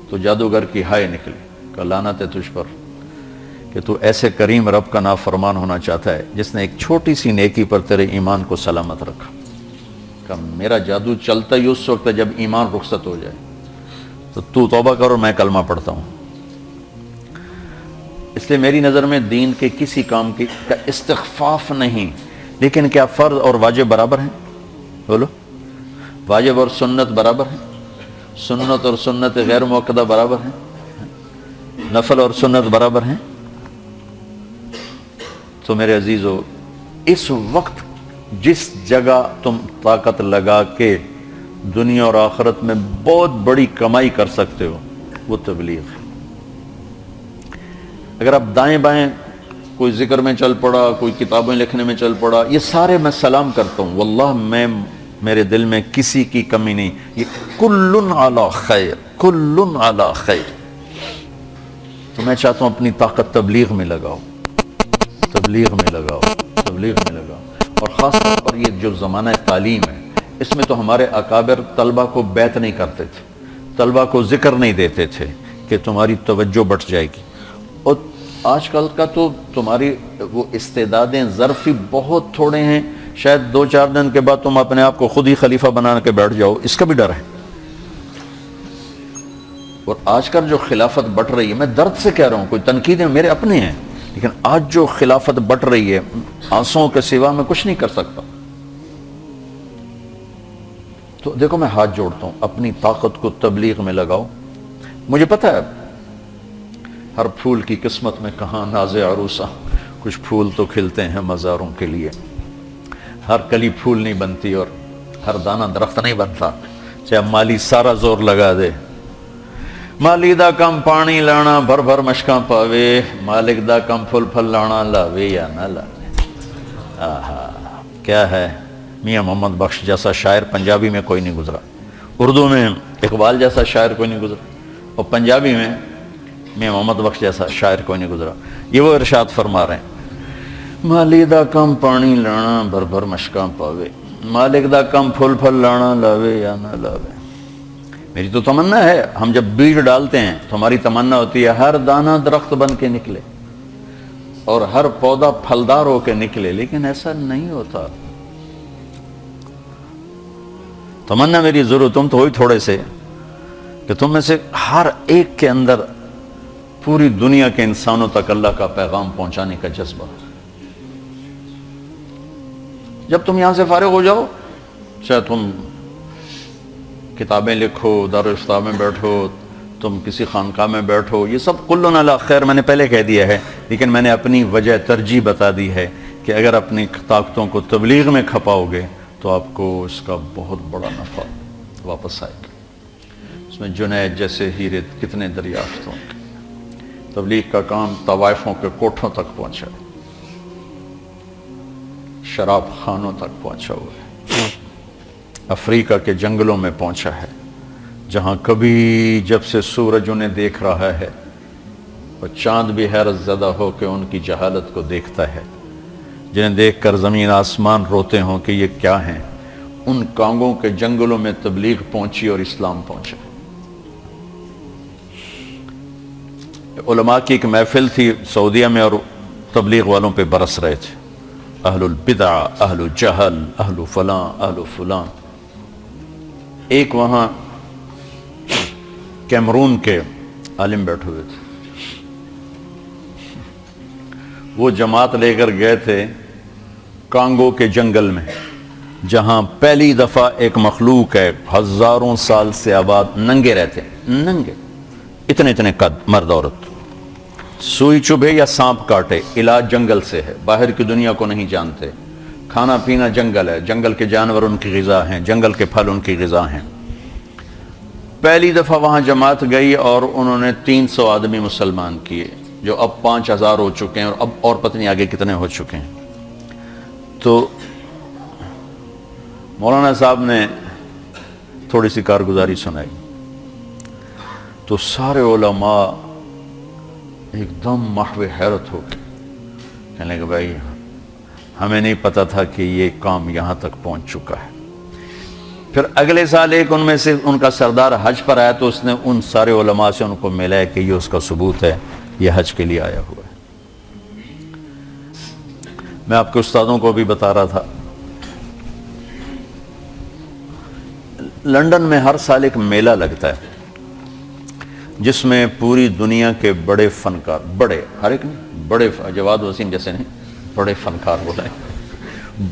تو جادوگر کی ہائے نکلی کہ لعنت ہے تجھ پر کہ تو ایسے کریم رب کا نافرمان ہونا چاہتا ہے جس نے ایک چھوٹی سی نیکی پر تیرے ایمان کو سلامت رکھا۔ کہ میرا جادو چلتا ہی اس وقت جب ایمان رخصت ہو جائے، تو توبہ کر اور میں کلمہ پڑھتا ہوں۔ اس لیے میری نظر میں دین کے کسی کام کا استخفاف نہیں، لیکن کیا فرض اور واجب برابر ہیں؟ بولو، واجب اور سنت برابر ہیں؟ سنت اور سنت غیر موقدہ برابر ہیں؟ نفل اور سنت برابر ہیں؟ تو میرے عزیزو، اس وقت جس جگہ تم طاقت لگا کے دنیا اور آخرت میں بہت بڑی کمائی کر سکتے ہو وہ تبلیغ ہے۔ اگر آپ دائیں بائیں کوئی ذکر میں چل پڑا، کوئی کتابیں لکھنے میں چل پڑا، یہ سارے میں سلام کرتا ہوں، واللہ میرے دل میں کسی کی کمی نہیں، یہ کلن علی خیر، کلن علی خیر۔ تو میں چاہتا ہوں اپنی طاقت تبلیغ میں لگاؤ، تبلیغ میں لگاؤ، تبلیغ میں لگاؤ۔ اور خاص طور پر یہ جو زمانہ تعلیم ہے، اس میں تو ہمارے اکابر طلبہ کو بیعت نہیں کرتے تھے، طلبہ کو ذکر نہیں دیتے تھے کہ تمہاری توجہ بٹ جائے گی۔ اور آج کل کا تو تمہاری وہ استعدادیں ظرفی بہت تھوڑے ہیں، شاید 2-4 دن کے بعد تم اپنے آپ کو خود ہی خلیفہ بنا کے بیٹھ جاؤ، اس کا بھی ڈر ہے۔ اور آج کل جو خلافت بٹ رہی ہے، میں درد سے کہہ رہا ہوں، کوئی تنقیدیں میرے اپنے ہیں، لیکن آج جو خلافت بٹ رہی ہے آنسوں کے سوا میں کچھ نہیں کر سکتا۔ تو دیکھو میں ہاتھ جوڑتا ہوں، اپنی طاقت کو تبلیغ میں لگاؤ۔ مجھے پتہ ہے ہر پھول کی قسمت میں کہاں ناز عروسہ، کچھ پھول تو کھلتے ہیں مزاروں کے لیے، ہر کلی پھول نہیں بنتی اور ہر دانہ درخت نہیں بنتا، چاہے مالی سارا زور لگا دے۔ مالی دا کم پانی لانا بھر بھر مشکاں پاوے، مالک دا کم پھل پھل لانا لاوے یا نہ لاوے۔ آہا کیا ہے، میاں محمد بخش جیسا شاعر پنجابی میں کوئی نہیں گزرا، اردو میں اقبال جیسا شاعر کوئی نہیں گزرا، اور پنجابی میں میاں محمد بخش جیسا شاعر کوئی نہیں گزرا۔ یہ وہ ارشاد فرما رہے ہیں، مالی دا کم پانی لانا بھر بھر مشکاں پاوے، مالک دا کم پھل پھل لانا لاوے یا نہ لاوے۔ میری تو تمنا ہے، ہم جب بیج ڈالتے ہیں تو ہماری تمنا ہوتی ہے ہر دانہ درخت بن کے نکلے اور ہر پودا پھلدار ہو کے نکلے، لیکن ایسا نہیں ہوتا۔ تمنا میری ضرور، تم تو ہوئی تھوڑے سے، کہ تم میں سے ہر ایک کے اندر پوری دنیا کے انسانوں تک اللہ کا پیغام پہنچانے کا جذبہ۔ جب تم یہاں سے فارغ ہو جاؤ، چاہے تم کتابیں لکھو، دارالفتاح میں بیٹھو، تم کسی خانقاہ میں بیٹھو، یہ سب کلن علی خیر میں نے پہلے کہہ دیا ہے، لیکن میں نے اپنی وجہ ترجیح بتا دی ہے کہ اگر اپنی طاقتوں کو تبلیغ میں کھپاؤ گے تو آپ کو اس کا بہت بڑا نفع واپس آئے گا۔ اس میں جنید جیسے ہیرے کتنے دریافت ہوں گے۔ تبلیغ کا کام طوائفوں کے کوٹھوں تک پہنچا، شراب خانوں تک پہنچا ہوا ہے، افریقہ کے جنگلوں میں پہنچا ہے، جہاں کبھی جب سے سورج انہیں دیکھ رہا ہے اور چاند بھی حیرت زدہ ہو کہ ان کی جہالت کو دیکھتا ہے، جنہیں دیکھ کر زمین آسمان روتے ہوں کہ یہ کیا ہیں، ان کانگوں کے جنگلوں میں تبلیغ پہنچی اور اسلام پہنچا۔ علماء کی ایک محفل تھی سعودیہ میں اور تبلیغ والوں پہ برس رہے تھے، اہل البدع، اہل الجہل، اہل فلاں، اہل فلاں۔ ایک وہاں کیمرون کے عالم بیٹھے ہوئے تھے، وہ جماعت لے کر گئے تھے کانگو کے جنگل میں، جہاں پہلی دفعہ ایک مخلوق ہے ہزاروں سال سے آباد، ننگے رہتے ہیں، ننگے، اتنے اتنے قد، مرد عورت، سوئی چبھے یا سانپ کاٹے، علاج جنگل سے ہے، باہر کی دنیا کو نہیں جانتے، کھانا پینا جنگل ہے، جنگل کے جانور ان کی غذا ہیں، جنگل کے پھل ان کی غذا ہیں۔ پہلی دفعہ وہاں جماعت گئی اور انہوں نے 300 آدمی مسلمان کیے، جو اب 5000 ہو چکے ہیں، اور اب اور پتہ نہیں آگے کتنے ہو چکے ہیں۔ تو مولانا صاحب نے تھوڑی سی کارگزاری سنائی، تو سارے علماء ایک دم محو حیرت ہو گئے، کہنے لگے بھائی ہمیں نہیں پتا تھا کہ یہ کام یہاں تک پہنچ چکا ہے۔ پھر اگلے سال ایک ان میں سے ان کا سردار حج پر آیا تو اس نے ان سارے علماء سے ان کو ملا کہ یہ اس کا ثبوت ہے، یہ حج کے لیے آیا ہوا ہے۔ میں آپ کے استادوں کو بھی بتا رہا تھا، لندن میں ہر سال ایک میلہ لگتا ہے جس میں پوری دنیا کے بڑے فنکار، بڑے ہر ایک نہیں، بڑے جواد وسیم جیسے نہیں، بڑے فنکار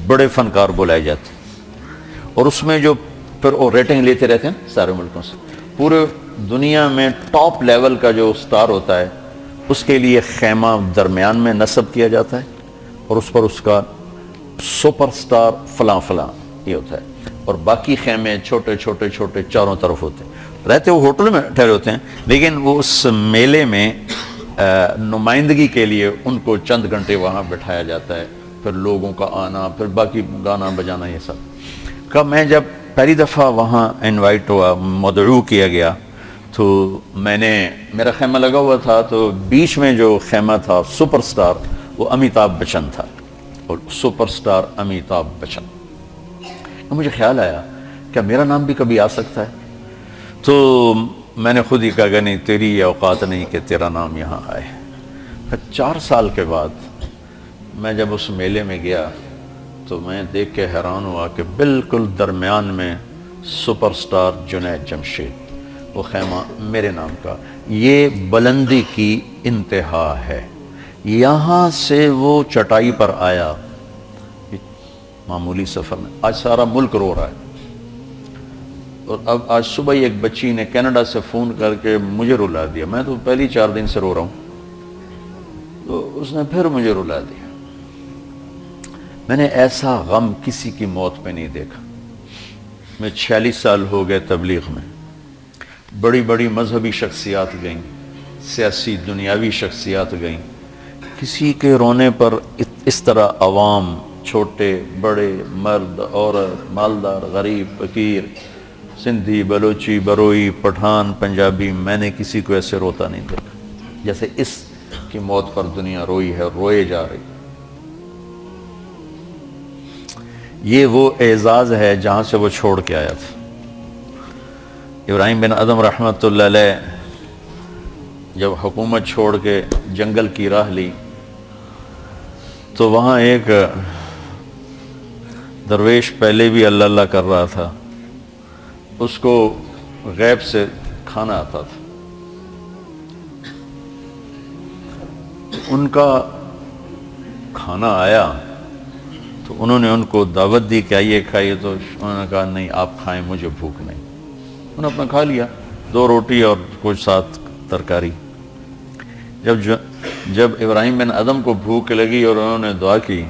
بڑے فنکار بلائے جاتے ہیں، اور اس میں جو پھر وہ ریٹنگ لیتے رہتے ہیں سارے ملکوں سے، پورے دنیا میں ٹاپ لیول کا جو سٹار ہوتا ہے اس کے لیے خیمہ درمیان میں نصب کیا جاتا ہے، اور اس پر اس کا سپر سٹار فلاں فلاں یہ ہوتا ہے، اور باقی خیمے چھوٹے چھوٹے چھوٹے چاروں طرف ہوتے ہیں، رہتے وہ ہوٹل میں ٹھہرے ہوتے ہیں، لیکن وہ اس میلے میں نمائندگی کے لیے ان کو چند گھنٹے وہاں بٹھایا جاتا ہے، پھر لوگوں کا آنا، پھر باقی گانا بجانا، یہ سب کا۔ میں جب پہلی دفعہ وہاں انوائٹ ہوا، مدعو کیا گیا، تو میں نے، میرا خیمہ لگا ہوا تھا، تو بیچ میں جو خیمہ تھا سپر سٹار وہ امیتابھ بچن تھا، اور سپر سٹار امیتابھ بچن۔ مجھے خیال آیا کیا میرا نام بھی کبھی آ سکتا ہے؟ تو میں نے خود ہی کہا کہ نہیں، تیری یہ اوقات نہیں کہ تیرا نام یہاں آئے۔ پھر 4 سال کے بعد میں جب اس میلے میں گیا تو میں دیکھ کے حیران ہوا کہ بالکل درمیان میں سپر سٹار جنید جمشید، وہ خیمہ میرے نام کا۔ یہ بلندی کی انتہا ہے، یہاں سے وہ چٹائی پر آیا، معمولی سفر میں، آج سارا ملک رو رہا ہے۔ اور اب آج صبح ہی ایک بچی نے کینیڈا سے فون کر کے مجھے رلا دیا، میں تو پہلی 4 دن سے رو رہا ہوں، تو اس نے پھر مجھے رلا دیا۔ میں نے ایسا غم کسی کی موت پہ نہیں دیکھا۔ میں 46 سال ہو گئے تبلیغ میں، بڑی بڑی مذہبی شخصیات گئیں، سیاسی دنیاوی شخصیات گئیں، کسی کے رونے پر اس طرح عوام، چھوٹے بڑے، مرد عورت، مالدار غریب فقیر، سندھی بلوچی بروئی پٹھان پنجابی، میں نے کسی کو ایسے روتا نہیں دیکھا جیسے اس کی موت پر دنیا روئی ہے اور روئے جا رہی۔ یہ وہ اعزاز ہے جہاں سے وہ چھوڑ کے آیا تھا۔ ابراہیم بن ادم رحمۃ اللہ علیہ جب حکومت چھوڑ کے جنگل کی راہ لی تو وہاں ایک درویش پہلے بھی اللہ اللہ کر رہا تھا، اس کو غیب سے کھانا آتا تھا. ان کا کھانا آیا تو انہوں نے ان کو دعوت دی کہ آئیے کھائیے, تو انہوں نے کہا نہیں آپ کھائیں, مجھے بھوک نہیں. انہوں نے اپنا کھا لیا, 2 روٹی اور کچھ ساتھ ترکاری. جب ابراہیم بن ادم کو بھوک لگی اور انہوں نے دعا کی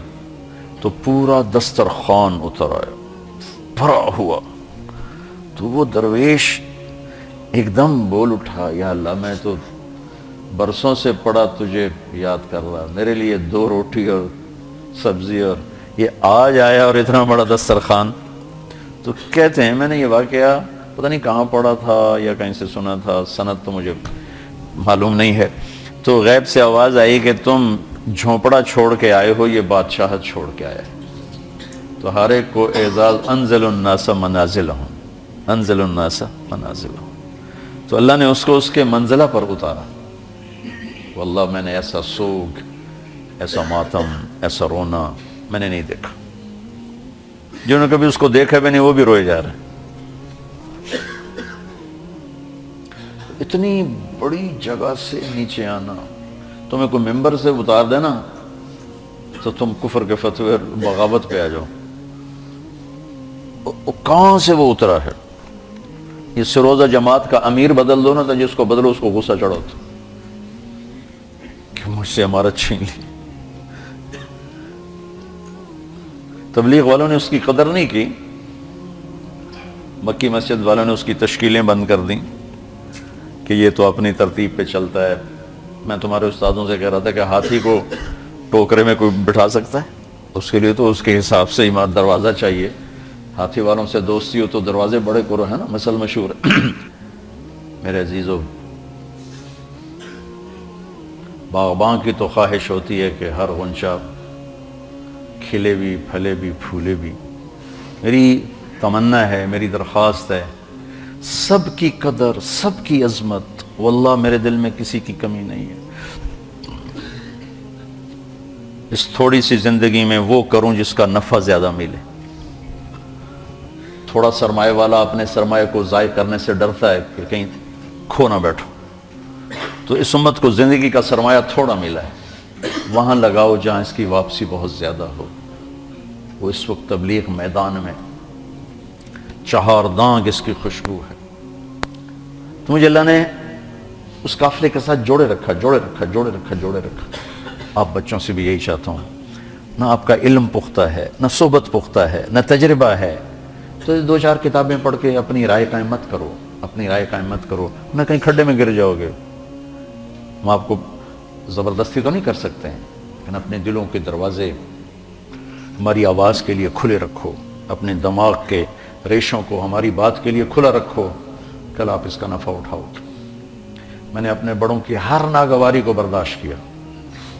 تو پورا دسترخوان اتر آیا, بھرا ہوا. تو وہ درویش ایک دم بول اٹھا, یا اللہ میں تو برسوں سے پڑا تجھے یاد کر رہا, میرے لیے 2 روٹی اور سبزی اور یہ آج آیا اور اتنا بڑا دسترخوان. تو کہتے ہیں میں نے یہ واقعہ پتہ نہیں کہاں پڑھا تھا یا کہیں سے سنا تھا, سند تو مجھے معلوم نہیں ہے. تو غیب سے آواز آئی کہ تم جھونپڑا چھوڑ کے آئے ہو, یہ بادشاہت چھوڑ کے آیا ہے. تو ہر ایک کو اعزاز, انزل الناس منازلہم, انزل الناس منازلہم. تو اللہ نے اس کو اس کے منزلہ پر اتارا. واللہ میں نے ایسا سوگ, ایسا ماتم, ایسا رونا میں نے نہیں دیکھا. جنہوں نے کبھی اس کو دیکھا بھی نہیں وہ بھی روئے جا رہے ہیں. اتنی بڑی جگہ سے نیچے آنا, تمہیں کوئی ممبر سے اتار دینا تو تم کفر کے فتوے اور بغاوت پہ آ جاؤ. کہاں سے وہ اترا ہے؟ یہ سروزہ جماعت کا امیر بدل دو نا, تو جس کو بدلو اس کو غصہ چڑھو تو کہ مجھ سے امارت چھین لی. تبلیغ والوں نے اس کی قدر نہیں کی, مکی مسجد والوں نے اس کی تشکیلیں بند کر دیں کہ یہ تو اپنی ترتیب پہ چلتا ہے. میں تمہارے استادوں سے کہہ رہا تھا کہ ہاتھی کو ٹوکرے میں کوئی بٹھا سکتا ہے؟ اس کے لیے تو اس کے حساب سے ہی دروازہ چاہیے. ہاتھی والوں سے دوستی ہو تو دروازے بڑے کرو, ہے نا, مثل مشہور ہے. میرے عزیزو, باغباں کی تو خواہش ہوتی ہے کہ ہر غنچہ کھلے بھی, پھلے بھی, پھولے بھی. میری تمنا ہے, میری درخواست ہے, سب کی قدر, سب کی عظمت واللہ میرے دل میں کسی کی کمی نہیں ہے. اس تھوڑی سی زندگی میں وہ کروں جس کا نفع زیادہ ملے. تھوڑا سرمایہ والا اپنے سرمایہ کو ضائع کرنے سے ڈرتا ہے کہ کہیں کھو نہ بیٹھو. تو اس امت کو زندگی کا سرمایہ تھوڑا ملا ہے, وہاں لگاؤ جہاں اس کی واپسی بہت زیادہ ہو. وہ اس وقت تبلیغ میدان میں چہار دانگ اس کی خوشبو ہے. تو مجھے اللہ نے اس قافلے کے ساتھ جوڑے رکھا, جوڑے رکھا, جوڑے رکھا, جوڑے رکھا. آپ بچوں سے بھی یہی چاہتا ہوں, نہ آپ کا علم پختہ ہے, نہ صحبت پختہ ہے, نہ تجربہ ہے, تو 2-4 کتابیں پڑھ کے اپنی رائے قائم مت کرو, اپنی رائے قائم مت کرو, نہ کہیں کھڈے میں گر جاؤ گے. ہم آپ کو زبردستی تو نہیں کر سکتے ہیں, لیکن اپنے دلوں کے دروازے ہماری آواز کے لیے کھلے رکھو, اپنے دماغ کے ریشوں کو ہماری بات کے لیے کھلا رکھو. کل آپ اس کا نفع اٹھاؤ. میں نے اپنے بڑوں کی ہر ناگواری کو برداشت کیا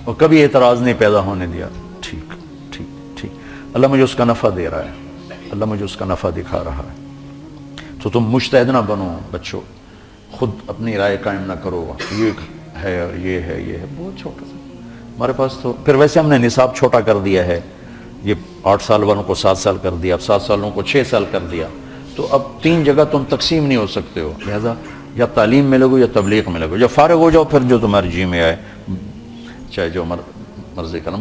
اور کبھی اعتراض نہیں پیدا ہونے دیا. ٹھیک ٹھیک ٹھیک, اللہ مجھے اس کا نفع دے رہا ہے, اللہ مجھے اس کا نفع دکھا رہا ہے. تو تم مجتہد نہ بنو بچوں, خود اپنی رائے قائم نہ کرو, یہ ہے اور یہ ہے, یہ ہے. بہت چھوٹا سا ہمارے پاس. تو پھر ویسے ہم نے نصاب چھوٹا کر دیا ہے, یہ 8 سال والوں کو 7 سال کر دیا, اب 7 سالوں کو 6 سال کر دیا. تو اب 3 جگہ تم تقسیم نہیں ہو سکتے ہو, لہذا یا تعلیم میں لگو یا تبلیغ میں لگو. جب فارغ ہو جاؤ پھر جو تمہارے جی میں آئے, چاہے جو مرضی کرنا.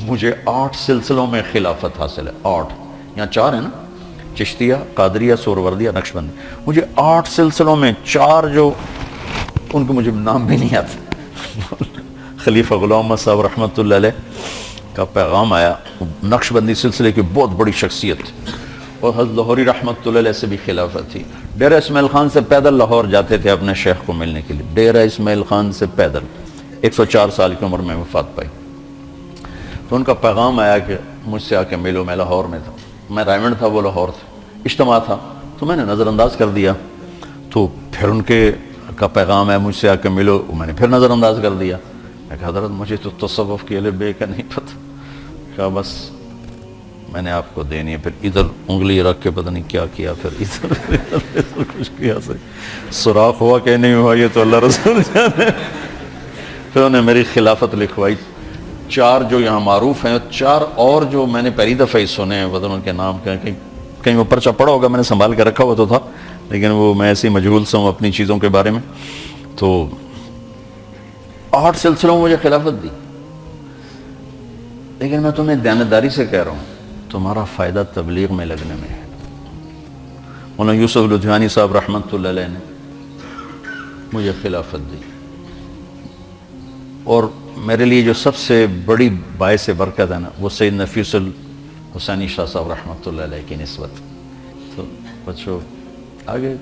مجھے 8 سلسلوں میں خلافت حاصل ہے, 8, یہاں 4 ہیں نا, چشتیہ, قادریہ, سہروردیہ, نقشبندی. مجھے 8 سلسلوں میں 4 جو ان کو مجھے نام بھی نہیں آتا. خلیفہ غلام احمد صاحب رحمۃ اللہ علیہ کا پیغام آیا, نقشبندی سلسلے کی بہت بڑی شخصیت, اور حضرت لاہوری رحمۃ اللہ علیہ سے بھی خلافت تھی. ڈیرہ اسماعیل خان سے پیدل لاہور جاتے تھے اپنے شیخ کو ملنے کے لیے. ڈیرہ اسماعیل خان سے پیدل, 104 سال کی عمر میں وفات پائی. تو ان کا پیغام آیا کہ مجھ سے آ کے ملو. میں لاہور میں تھا, میں رائمنڈ تھا, وہ لاہور تھا, اجتماع تھا, تو میں نے نظر انداز کر دیا. تو پھر ان کے کا پیغام ہے مجھ سے آ کے ملو, میں نے پھر نظر انداز کر دیا. میں کہا حضرت مجھے تو تصوف کے الف بے کا نہیں پتہ. کہا بس میں نے آپ کو دینی ہے. پھر ادھر انگلی رکھ کے پتہ نہیں کیا کیا, پھر ادھر کچھ کیا سے سوراخ ہوا کہ نہیں ہوا یہ تو اللہ رسول جانے. پھر انہوں نے میری خلافت لکھوائی. 4 جو یہاں معروف ہیں, 4 اور جو میں نے پہلی دفعہ ہی سنے ہیں, وطن ان کے نام کہ کہیں وہ پرچہ پڑا ہوگا، میں نے سنبھال کے رکھا ہوا تو تھا، لیکن وہ میں ایسے ہی مجہول سا ہوں اپنی چیزوں کے بارے میں. تو 8 سلسلوں میں مجھے خلافت دی، لیکن میں تمہیں دیانتداری سے کہہ رہا ہوں تمہارا فائدہ تبلیغ میں لگنے میں ہے. مولانا یوسف لدھیانی صاحب رحمۃ اللہ علیہ نے مجھے خلافت دی، اور میرے لیے جو سب سے بڑی باعث برکت ہے نا، وہ سید نفیس الحسینی شاہ صاحب رحمۃ اللہ علیہ کی نسبت. تو بچوں آگے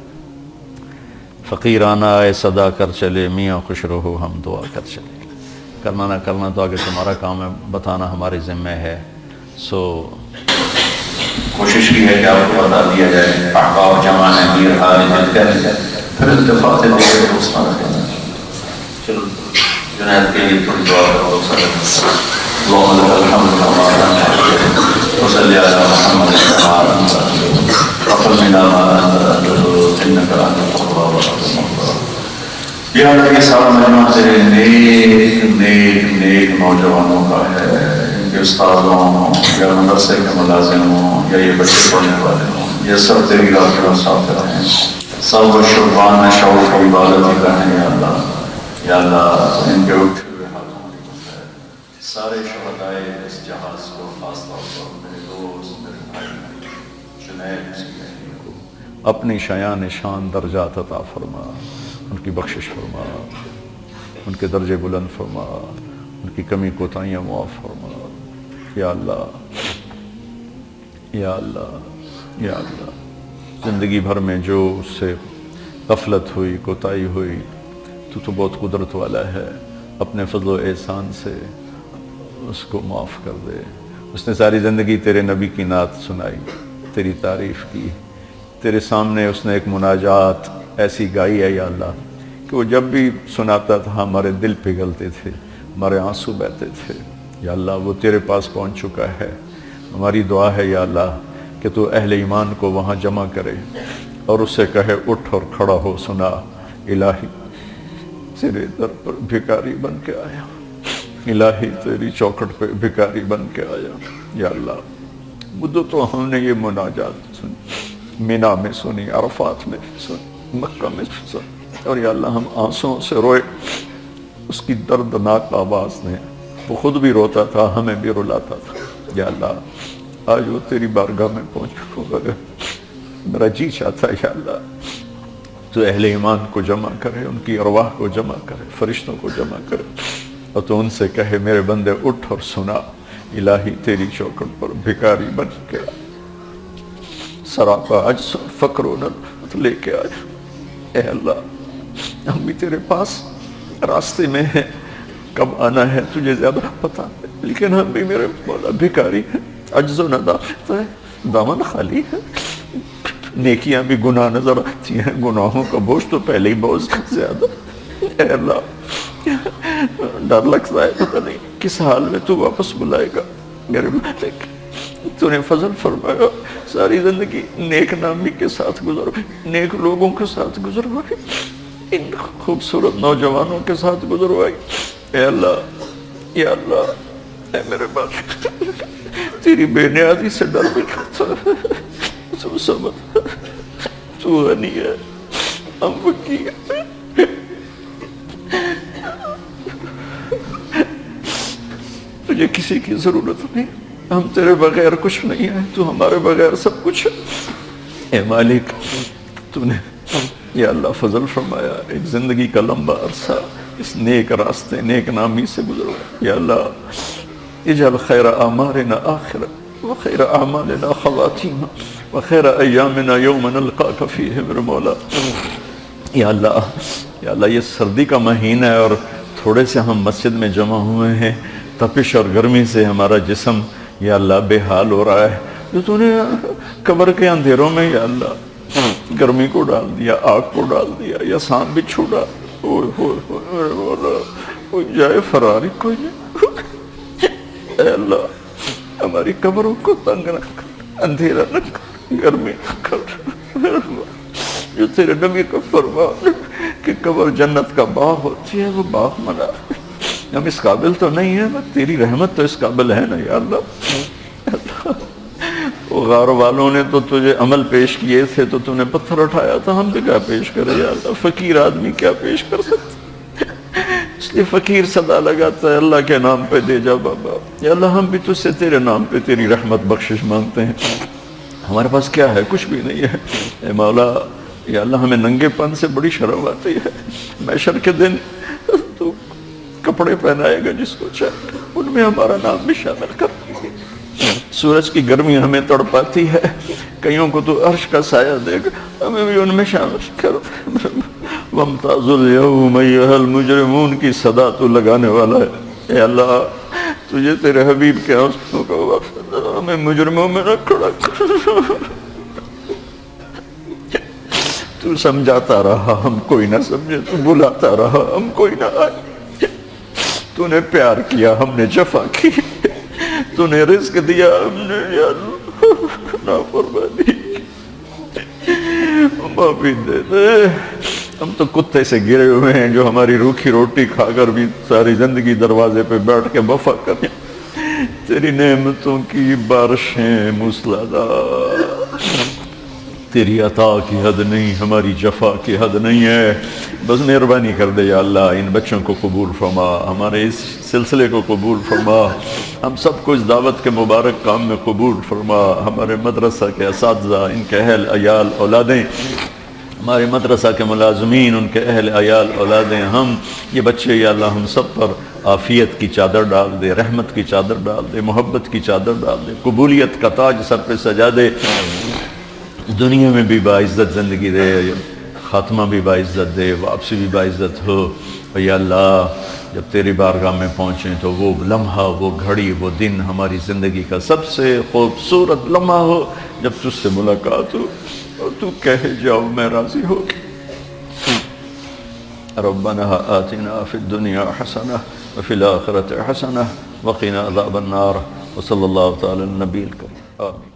فقیرانہ آئے صدا کر چلے، میاں خوش رہو ہم دعا کر چلے. کرنا نہ کرنا تو آگے تمہارا کام ہے، بتانا ہمارے ذمہ ہے. سو کوشش کی ہے کہ آپ کو بتا دیا جائے. احباب جمع ہے، میر حال پھر اتفاق چلو جنید کے لیے تھوڑی دعا کرو. اللهم لك الحمد كما انعمت وصلي على محمد وعلى اله وصحبه منا ما انت انك انت التواب الرحيم. یا اللہ یہ سارا مجمع تیرے نیک نیک نیک نوجوانوں کا ہے، ان کے استادوں ہوں یا مدرسے کے ملازم ہوں یا یہ بچے پڑھنے والے ہوں، یہ سب تیری راہ کے مسافر ہیں، سب وہ شعبان میں شعور کی عبادت ہی رہیں. یا اللہ یا اللہ ان کے اٹھے ہوئے ہاتھوں کی بخیر سارے شہدائے اس جہاز کو، خاص طور پر میرے دوست میرے بھائی جنید سیدھی کو اپنی شایان شان درجات عطا فرما، ان کی بخشش فرما، ان کے درجے بلند فرما، ان کی کمی کوتاہیاں معاف فرما. یا اللہ یا اللہ یا اللہ، زندگی بھر میں جو اس سے غفلت ہوئی، کوتاہی ہوئی، تو بہت قدرت والا ہے، اپنے فضل و احسان سے اس کو معاف کر دے. اس نے ساری زندگی تیرے نبی کی نعت سنائی، تیری تعریف کی، تیرے سامنے اس نے ایک مناجات ایسی گائی ہے یا اللہ کہ وہ جب بھی سناتا تھا ہمارے دل پگھلتے تھے، ہمارے آنسو بہتے تھے. یا اللہ وہ تیرے پاس پہنچ چکا ہے. ہماری دعا ہے یا اللہ کہ تو اہل ایمان کو وہاں جمع کرے اور اس سے کہے اٹھ اور کھڑا ہو. سنا الہی تیرے در پر بھکاری بن کے آیا، الہی تیری چوکھٹ پہ بھکاری بن کے آیا. یا اللہ مدت تو ہم نے یہ مناجات سنی، مینا میں سنی، عرفات میں سنی، مکہ میں سنی، اور یا اللہ ہم آنسوں سے روئے. اس کی دردناک آواز نے، وہ خود بھی روتا تھا، ہمیں بھی رلاتا تھا. یا اللہ آج وہ تیری بارگاہ میں پہنچ گئے. میرا جی چاہتا ہے یا اللہ تو اہل ایمان کو جمع کرے، ان کی ارواح کو جمع کرے، فرشتوں کو جمع کرے، اور تو ان سے کہے میرے بندے اٹھ اور سنا، الہی تیری چوکھٹ پر بھکاری بن کے سراپا عجز فقر و نلوت لے کے آئے. اے اللہ ہم بھی تیرے پاس راستے میں ہیں، کب آنا ہے تجھے زیادہ پتا ہے، لیکن ہم بھی میرے مولا بھکاری ہیں، عجز و ندامت ہے، دامن خالی ہے، نیکیاں بھی گناہ نظر آتی ہیں، گناہوں کا بوجھ تو پہلے ہی بہت زیادہ. اے اللہ ڈر لگتا ہے پتہ نہیں کس حال میں تو واپس بلائے گا. میرے مالک تو نے فضل فرمایا، ساری زندگی نیک نامی کے ساتھ گزر، نیک لوگوں کے ساتھ گزروائی، ان خوبصورت نوجوانوں کے ساتھ گزروائی. اے اللہ یا اللہ اے میرے مالک تیری بے نیازی سے ڈر بھی کرتا ہے. تو سمجھ تو غنی ہے، ہم فقیر ہیں، تجھے کسی کی ضرورت نہیں، ہم تیرے بغیر کچھ نہیں ہیں، تو ہمارے بغیر سب کچھ ہے. اے مالک تو نے یا اللہ فضل فرمایا، ایک زندگی کا لمبا عرصہ اس نیک راستے نیک نامی سے گزرو. یا اللہ اجعل خیر اعمالنا آخرہ وخیر اعمالنا خواتیمہ وخیر ایامنا یوم نلقاک فیہ. میرے مولا یا اللہ یہ سردی کا مہینہ ہے اور تھوڑے سے ہم مسجد میں جمع ہوئے ہیں، تپش اور گرمی سے ہمارا جسم یا اللہ بے حال ہو رہا ہے. جو تو نے قبر کے اندھیروں میں یا اللہ گرمی کو ڈال دیا، آگ کو ڈال دیا، یا سانپ بھی چھوڑا، کوئی جائے فراری کوئی نہیں. اے اللہ ہماری قبروں کو تنگ نہ کر، اندھیرا نہ کر، گرمی نہ کر. جو تیرے نبی کا فرمان کہ قبر جنت کا باغ ہوتی ہے، وہ باغ منا. ہم اس قابل تو نہیں ہیں، تیری رحمت تو اس قابل ہے نا یا اللہ. وہ غار والوں نے تو تجھے عمل پیش کیے تھے تو تو نے پتھر اٹھایا تھا، ہم بھی کیا پیش کرے یا اللہ؟ فقیر آدمی کیا پیش کر سکتے؟ اس لیے فقیر صدا لگاتا ہے اللہ کے نام پہ دے جا بابا، یا اللہ ہم بھی تجھ سے تیرے نام پہ تیری رحمت بخشش مانگتے ہیں، ہمارے پاس کیا ہے؟ کچھ بھی نہیں ہے، اے مولا یا اللہ ہمیں ننگے پن سے بڑی شرم آتی ہے، محشر کے دن تو کپڑے پہنائے گا جس کو چاہے، ان میں ہمارا نام بھی شامل کر، سورج کی گرمی ہمیں تڑپاتی ہے، کئیوں کو تو عرش کا سایہ دے گا، ہمیں بھی ان میں شامل کر، وَامْتَازُوا الْيَوْمَ أَيُّهَا الْمُجْرِمُونَ کی صدا تو لگانے والا ہے، اے اللہ تجھے تیرے حبیب کے حسنوں کا وقت، ہمیں مجرموں میں نہ کھڑا کر، تو سمجھاتا رہا ہم کوئی نہ سمجھے، تو بلاتا رہا ہم کوئی نہ آئے، تو نے پیار کیا ہم نے جفا کی، تو نے رزق دیا ہم نے یا نافرمانی کی، معافی دے دے، ہم تو کتے سے گرے ہوئے ہیں جو ہماری روکھی روٹی کھا کر بھی ساری زندگی دروازے پہ بیٹھ کے وفا کریں، تیری نعمتوں کی بارشیں موسلادھار، تیری عطا کی حد نہیں، ہماری جفا کی حد نہیں ہے، بس مہربانی کر دے یا اللہ، ان بچوں کو قبول فرما، ہمارے اس سلسلے کو قبول فرما، ہم سب کو اس دعوت کے مبارک کام میں قبول فرما، ہمارے مدرسہ کے اساتذہ، ان کے اہل عیال اولادیں، ہمارے مدرسہ کے ملازمین، ان کے اہل عیال اولادیں، ہم یہ بچے یا اللہ ہم سب پر عافیت کی چادر ڈال دے، رحمت کی چادر ڈال دے، محبت کی چادر ڈال دے، قبولیت کا تاج سر پہ سجا دے، دنیا میں بھی باعزت زندگی دے، خاتمہ بھی باعزت دے، واپسی بھی باعزت ہو، یا اللہ جب تیری بارگاہ میں پہنچیں تو وہ لمحہ، وہ گھڑی، وہ دن ہماری زندگی کا سب سے خوبصورت لمحہ ہو جب تجھ سے ملاقات ہو اور تو کہے جاؤ میں راضی ہو، ربنا آتنا فی الدنیا حسنہ وفی الآخرۃ حسنہ وقنا عذاب النار، وصلی اللہ تعالی النبی الکریم، آمین۔